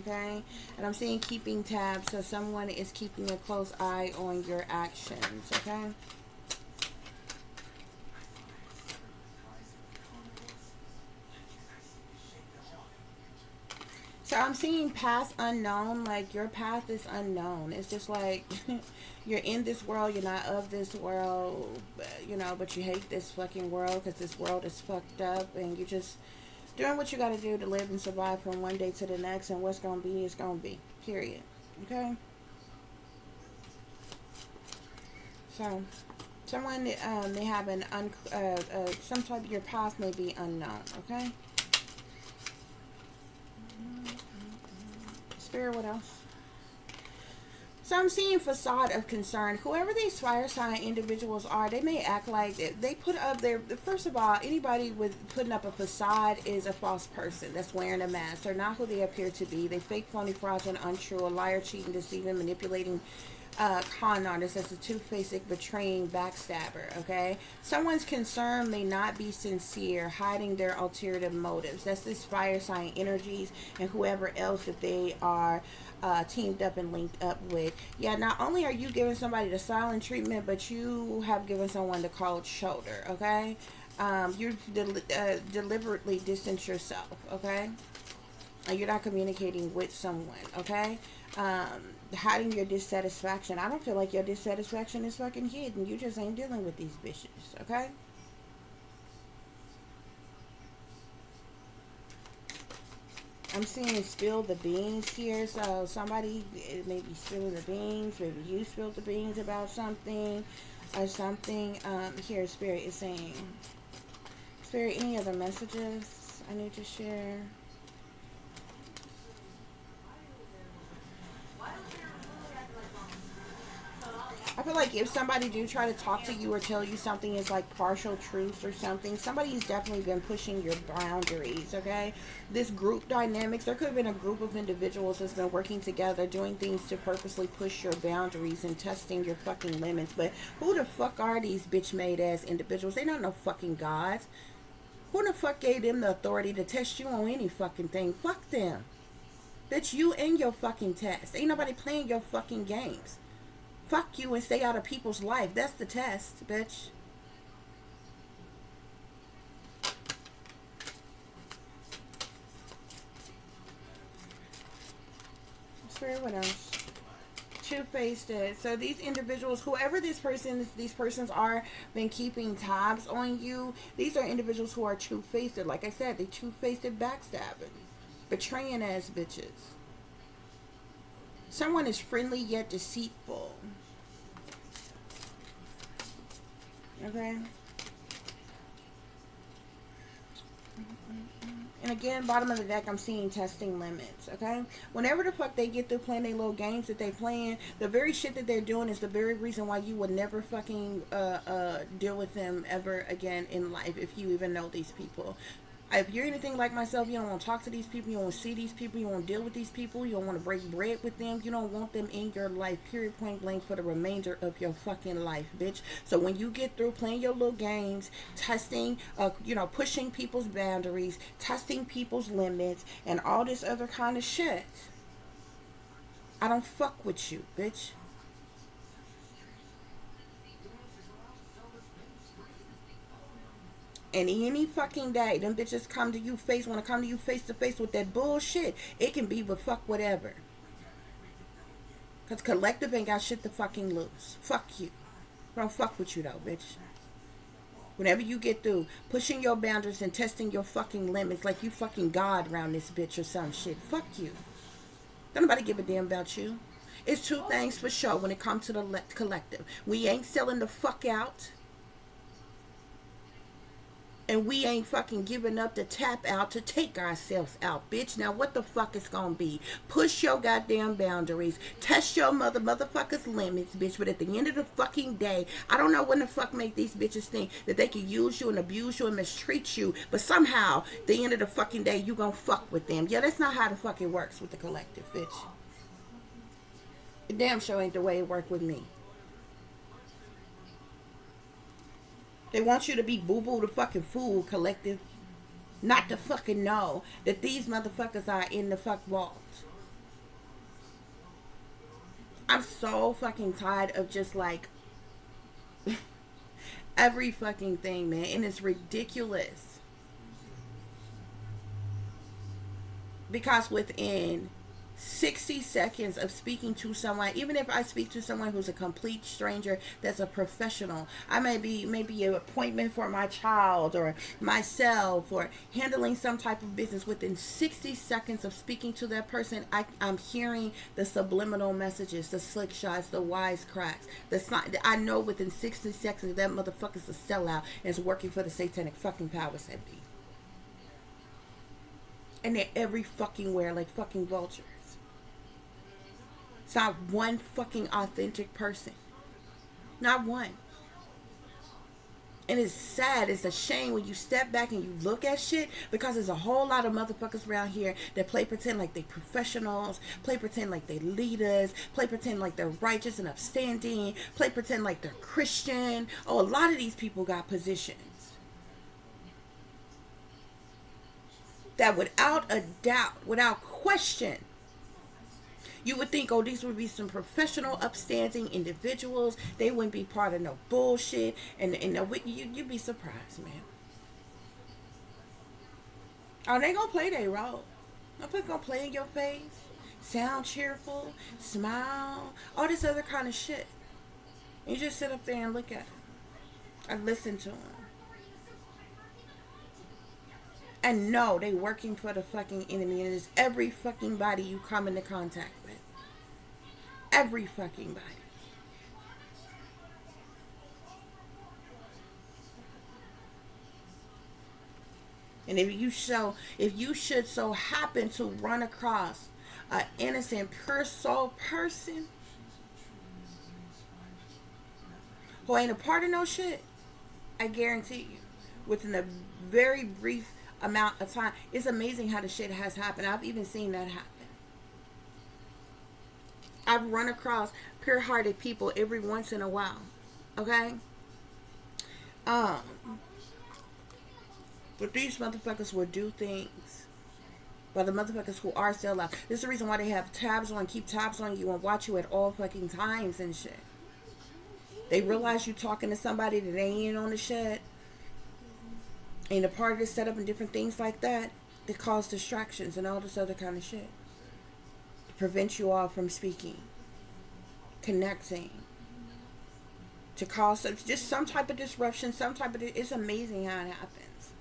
okay? And I'm seeing keeping tabs, so someone is keeping a close eye on your actions, okay? So I'm seeing path unknown, like your path is unknown. It's just like you're in this world, you're not of this world, you know, but you hate this fucking world because this world is fucked up, and you just doing what you got to do to live and survive from one day to the next, and what's going to be is going to be, period, okay? So someone may have an some type of your path may be unknown, okay? Spirit, what else? So I'm seeing facade of concern. Whoever these fire sign individuals are, they may act like they put up their, first of all, anybody with putting up a facade is a false person that's wearing a mask. They're not who they appear to be. They fake, phony, fraudulent, untrue, a liar, cheating, deceiving, manipulating, con artist, as a two-faced, betraying backstabber. Okay, someone's concern may not be sincere, hiding their ulterior motives. That's this fire sign energies and whoever else that they are teamed up and linked up with. Yeah, not only are you giving somebody the silent treatment, but you have given someone the cold shoulder. Okay, you deliberately distance yourself. Okay, you're not communicating with someone. Okay, hiding your dissatisfaction. I don't feel like your dissatisfaction is fucking hidden. You just ain't dealing with these bitches. Okay. I'm seeing spill the beans here. So somebody may be spilling the beans. Maybe you spilled the beans about something or something. Here, Spirit is saying, Spirit, any other messages I need to share? I feel like if somebody do try to talk to you or tell you something is like partial truth or something, somebody's definitely been pushing your boundaries, okay? This group dynamics, there could have been a group of individuals that's been working together, doing things to purposely push your boundaries and testing your fucking limits. But who the fuck are these bitch-made ass individuals? They not no fucking gods. Who the fuck gave them the authority to test you on any fucking thing? Fuck them. Bitch, you and your fucking test. Ain't nobody playing your fucking games. Fuck you and stay out of people's life. That's the test, bitch. Spirit, what else? Two-faced. So these individuals, whoever these persons are, been keeping tabs on you. These are individuals who are two-faced. Like I said, they two-faced backstabbing, betraying ass bitches. Someone is friendly yet deceitful. Okay. And again, bottom of the deck, I'm seeing testing limits. Okay. Whenever the fuck they get through playing their little games that they playing, the very shit that they're doing is the very reason why you would never fucking deal with them ever again in life, if you even know these people. If you're anything like myself, you don't want to talk to these people, you don't want to see these people, you don't want to deal with these people, you don't want to break bread with them, you don't want them in your life, period, point blank, for the remainder of your fucking life, bitch. So when you get through playing your little games, testing, pushing people's boundaries, testing people's limits, and all this other kind of shit, I don't fuck with you, bitch. And any fucking day, them bitches want to come to you face to face with that bullshit. It can be with fuck whatever. Because collective ain't got shit to fucking lose. Fuck you. I don't fuck with you though, bitch. Whenever you get through pushing your boundaries and testing your fucking limits like you fucking God around this bitch or some shit. Fuck you. Don't nobody give a damn about you. It's two things for sure when it comes to the collective. We ain't selling the fuck out. And we ain't fucking giving up to tap out to take ourselves out, bitch. Now, what the fuck is gonna be? Push your goddamn boundaries. Test your motherfuckers' limits, bitch. But at the end of the fucking day, I don't know when the fuck make these bitches think that they can use you and abuse you and mistreat you. But somehow, at the end of the fucking day, you gonna fuck with them. Yeah, that's not how the fuck it works with the collective, bitch. It damn sure ain't the way it worked with me. They want you to be boo-boo the fucking fool, collective. Not to fucking know that these motherfuckers are in the fuck vault. I'm so fucking tired of just like every fucking thing, man. And it's ridiculous. Because within 60 seconds of speaking to someone, even if I speak to someone who's a complete stranger that's a professional, I maybe an appointment for my child or myself or handling some type of business, within 60 seconds of speaking to that person, I'm hearing the subliminal messages, the slick shots, the wisecracks. I know within 60 seconds that motherfucker's a sellout and is working for the satanic fucking powers that be. And they're every fucking where like fucking vultures. It's not one fucking authentic person. Not one. And it's sad, it's a shame when you step back and you look at shit, because there's a whole lot of motherfuckers around here that play pretend like they professionals, play pretend like they leaders, play pretend like they're righteous and upstanding, play pretend like they're Christian. Oh, a lot of these people got positions that without a doubt, without question, you would think, oh, these would be some professional, upstanding individuals. They wouldn't be part of no bullshit. And you'd be surprised, man. Oh, they gonna play their role. They're gonna play in your face, sound cheerful, smile, all this other kind of shit. And you just sit up there and look at them. I listen to them. And no, they working for the fucking enemy. And it's every fucking body you come into contact with. Every fucking body. And if you should so happen to run across an innocent, pure soul person who ain't a part of no shit, I guarantee you, within a very brief amount of time, it's amazing how the shit has happened. I've even seen that happen. I've run across pure-hearted people every once in a while. Okay? But these motherfuckers will do things. But the motherfuckers who are still alive. This is the reason why they have tabs on, keep tabs on you, and watch you at all fucking times and shit. They realize you talking to somebody that ain't on the shit. Ain't a part of the setup and different things like that. That cause distractions and all this other kind of shit. Prevent you all from speaking, connecting, to cause just some type of disruption, it's amazing how it happens.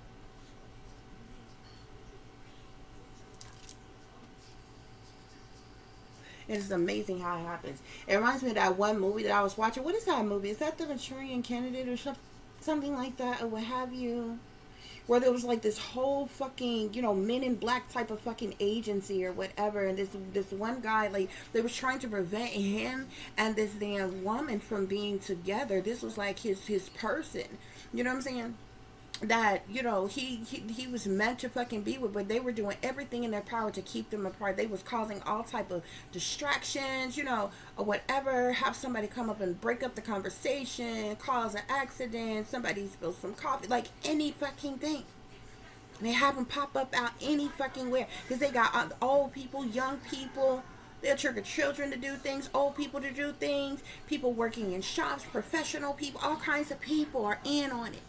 It's amazing how it happens. It reminds me of that one movie that I was watching. What is that movie? Is that the Manchurian Candidate or something like that, or what have you? Where there was like this whole fucking, Men in Black type of fucking agency or whatever. And this one guy, like, they was trying to prevent him and this damn woman from being together. This was like his person. You know what I'm saying? That, he was meant to fucking be with, but they were doing everything in their power to keep them apart. They was causing all type of distractions, or whatever, have somebody come up and break up the conversation, cause an accident, somebody spills some coffee, like any fucking thing. And they have them pop up out any fucking where, because they got old people, young people. They'll trigger children to do things, old people to do things, people working in shops, professional people, all kinds of people are in on it.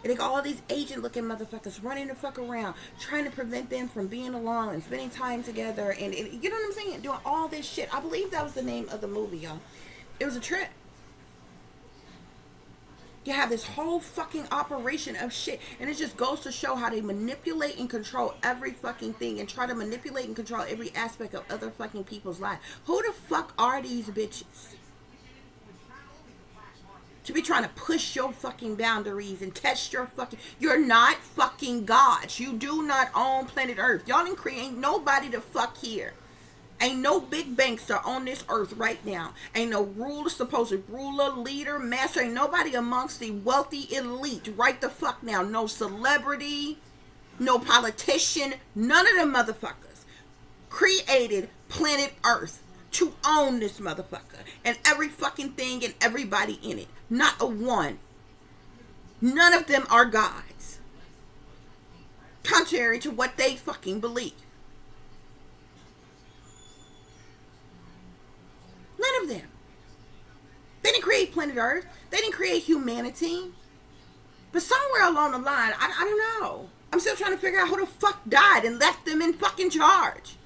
And they got all these agent-looking motherfuckers running the fuck around, trying to prevent them from being alone and spending time together. And you know what I'm saying? Doing all this shit. I believe that was the name of the movie, y'all. It was a trip. You have this whole fucking operation of shit. And it just goes to show how they manipulate and control every fucking thing. And try to manipulate and control every aspect of other fucking people's life. Who the fuck are these bitches? To be trying to push your fucking boundaries and test your fucking... You're not fucking gods. You do not own planet Earth. Y'all didn't create nobody to fuck here. Ain't no big banks are on this earth right now. Ain't no ruler, supposed ruler, leader, master. Ain't nobody amongst the wealthy elite right the fuck now. No celebrity, no politician, none of them motherfuckers created planet Earth to own this motherfucker and every fucking thing and everybody in it. Not a one. None of them are gods. Contrary to what they fucking believe. None of them. They didn't create planet Earth. They didn't create humanity. But somewhere along the line, I don't know. I'm still trying to figure out who the fuck died and left them in fucking charge.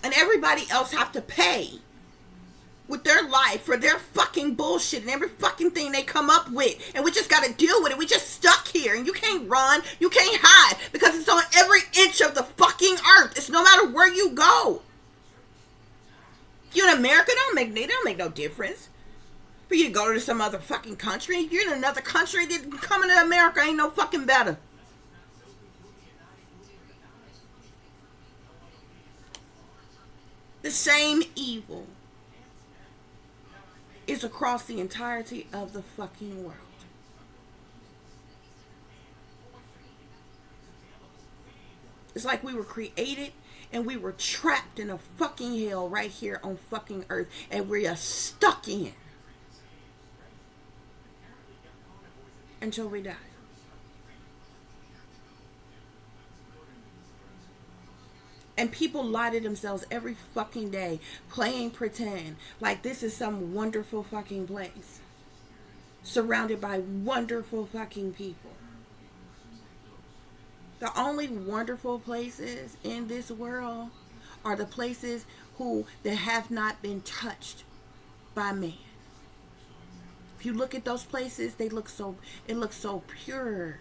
And everybody else have to pay with their life for their fucking bullshit and every fucking thing they come up with. And we just got to deal with it. We just stuck here. And you can't run. You can't hide. Because it's on every inch of the fucking earth. It's no matter where you go. If you're in America, they don't make no difference. For you to go to some other fucking country. If you're in another country, coming to America ain't no fucking better. The same evil is It's across the entirety of the fucking world. It's like we were created and we were trapped in a fucking hell right here on fucking earth, and we are stuck in until we die. And people lie to themselves every fucking day, playing pretend like this is some wonderful fucking place, surrounded by wonderful fucking people. The only wonderful places in this world are the places that have not been touched by man. If you look at those places, it looks so pure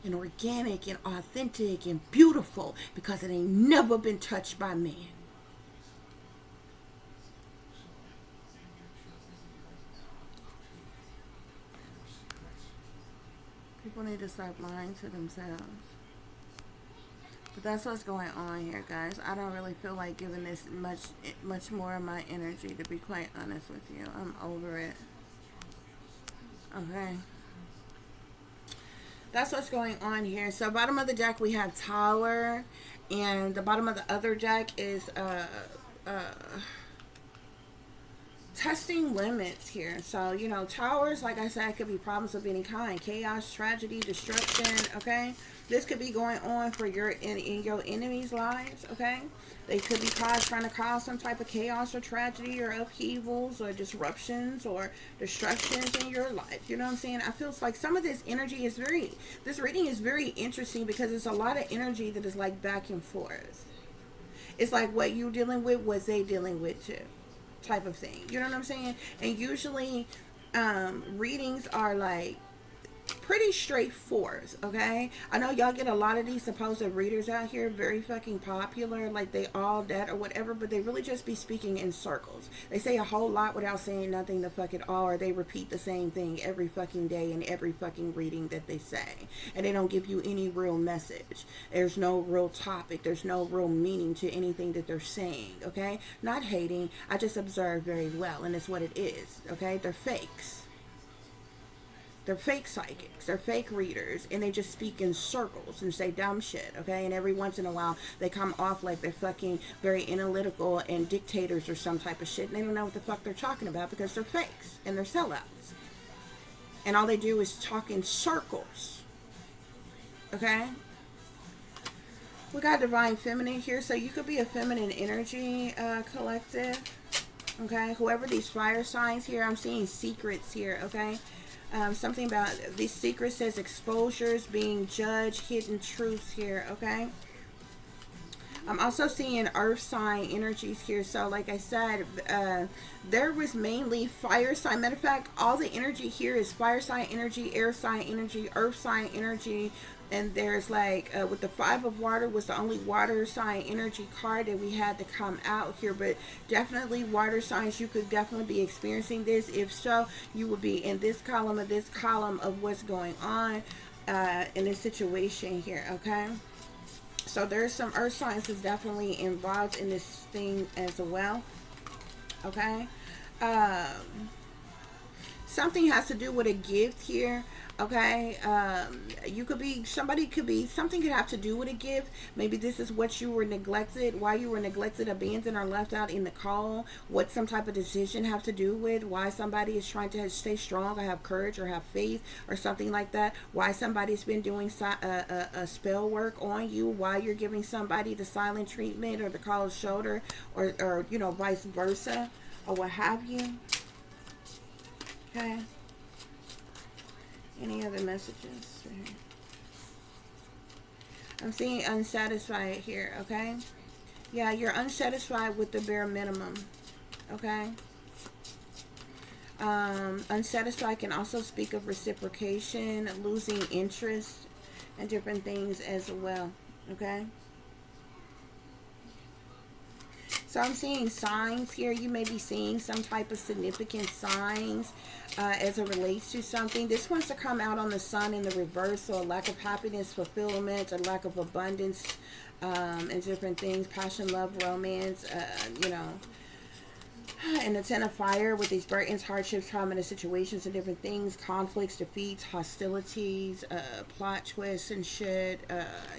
and organic and authentic and beautiful because it ain't never been touched by man. People need to stop lying to themselves. But that's what's going on here, guys. I don't really feel like giving this much more of my energy, to be quite honest with you. I'm over it. Okay. That's what's going on here. So bottom of the deck we have Tower, and the bottom of the other deck is testing limits here. So, you know, towers, like I said, could be problems of any kind. Chaos, tragedy, destruction, okay? This could be going on for in your enemies' lives, okay? They could be trying to cause some type of chaos or tragedy or upheavals or disruptions or destructions in your life. You know what I'm saying? I feel like some of this energy is this reading is very interesting because it's a lot of energy that is like back and forth. It's like what you dealing with, what they dealing with too, type of thing. You know what I'm saying? And usually readings are like pretty straightforward, okay? I know y'all get a lot of these supposed readers out here, very fucking popular, like they all dead or whatever, but they really just be speaking in circles. They say a whole lot without saying nothing the fuck at all, or they repeat the same thing every fucking day in every fucking reading that they say, and they don't give you any real message. There's no real topic, there's no real meaning to anything that they're saying, okay? Not hating, I just observe very well, and it's what it is, okay? They're fakes. They're fake psychics. They're fake readers. And they just speak in circles and say dumb shit, okay? And every once in a while, they come off like they're fucking very analytical and dictators or some type of shit. And they don't know what the fuck they're talking about because they're fakes and they're sellouts. And all they do is talk in circles, okay? We got Divine Feminine here. So you could be a feminine energy collective, okay? Whoever these fire signs here, I'm seeing secrets here, okay? Something about these secrets says exposures, being judged, hidden truths here, okay? I'm also seeing earth sign energies here. So like I said, there was mainly fire sign. Matter of fact, all the energy here is fire sign energy, air sign energy, earth sign energy. And there's like, with the 5 of water was the only water sign energy card that we had to come out here. But definitely water signs, you could definitely be experiencing this. If so, you would be in this column of what's going on in this situation here, okay? So there's some earth signs that's definitely involved in this thing as well, okay? Something has to do with a gift here, okay? Something could have to do with a gift. Maybe this is what you were neglected, why you were neglected, abandoned, or left out in the cold. What some type of decision have to do with, why somebody is trying to stay strong or have courage or have faith or something like that. Why somebody's been doing a spell work on you, why you're giving somebody the silent treatment or the cold shoulder, or you know, vice versa, or what have you. Okay. Any other messages? I'm seeing unsatisfied here, okay? Yeah, you're unsatisfied with the bare minimum, okay? Unsatisfied can also speak of reciprocation, losing interest, and different things as well, okay? So I'm seeing signs here. You may be seeing some type of significant signs as it relates to something. This wants to come out on the sun in the reverse. So a lack of happiness, fulfillment, a lack of abundance, and different things. Passion, love, romance, you know. And the Ten of Fire with these burdens, hardships, trauma, situations, and different things, conflicts, defeats, hostilities, plot twists and shit,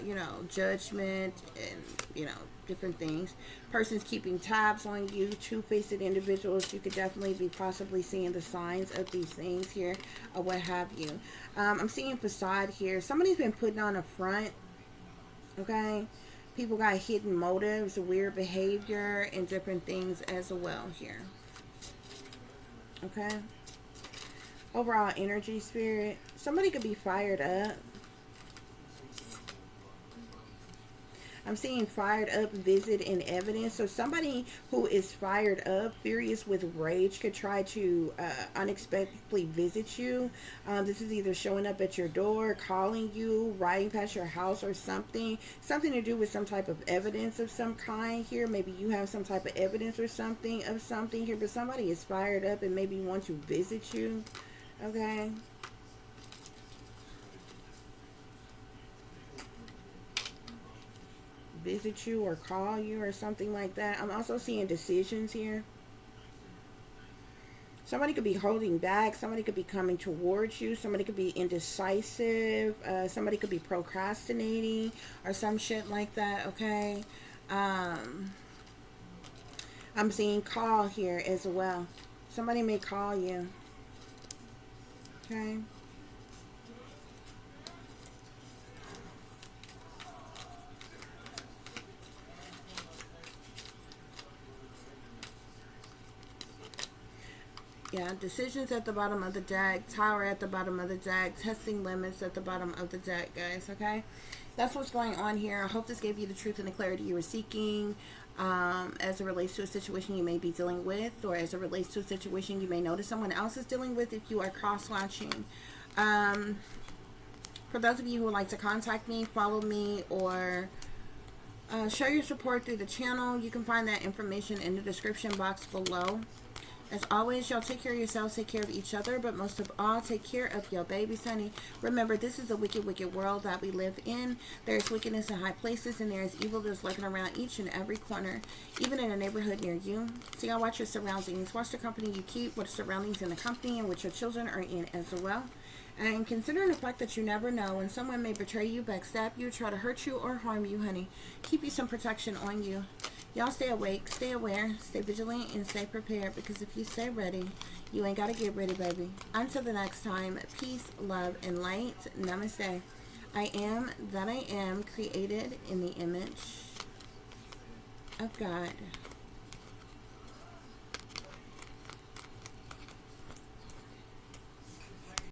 you know, judgment, and, you know, different things. Persons keeping tabs on you, two-faced individuals. You could definitely be possibly seeing the signs of these things here, or what have you. I'm seeing facade here. Somebody's been putting on a front, okay? People got hidden motives, weird behavior, and different things as well here. Okay. Overall energy, spirit. Somebody could be fired up. I'm seeing fired up, visit, and evidence. So somebody who is fired up, furious with rage, could try to unexpectedly visit you. This is either showing up at your door, calling you, riding past your house, or something. Something to do with some type of evidence of some kind here. Maybe you have some type of evidence or something of something here. But somebody is fired up and maybe want to visit you. Okay. Visit you or call you or something like that. I'm also seeing decisions here. Somebody could be holding back. Somebody could be coming towards you. Somebody could be indecisive. Somebody could be procrastinating or some shit like that. Okay. I'm seeing call here as well. Somebody may call you. Okay. Yeah, decisions at the bottom of the deck, tower at the bottom of the deck, testing limits at the bottom of the deck, guys, okay? That's what's going on here. I hope this gave you the truth and the clarity you were seeking as it relates to a situation you may be dealing with, or as it relates to a situation you may notice someone else is dealing with if you are cross-watching. For those of you who would like to contact me, follow me, or show your support through the channel, you can find that information in the description box below. As always, y'all take care of yourselves, take care of each other, but most of all, take care of your babies, honey. Remember, this is a wicked, wicked world that we live in. There is wickedness in high places, and there is evil that's lurking around each and every corner, even in a neighborhood near you. So y'all watch your surroundings. Watch the company you keep, what surroundings in the company in which your children are in as well. And considering the fact that you never know when someone may betray you, backstab you, try to hurt you, or harm you, honey. Keep you some protection on you. Y'all stay awake, stay aware, stay vigilant, and stay prepared, because if you stay ready, you ain't got to get ready, baby. Until the next time, peace, love, and light. Namaste. I am that I am, created in the image of God.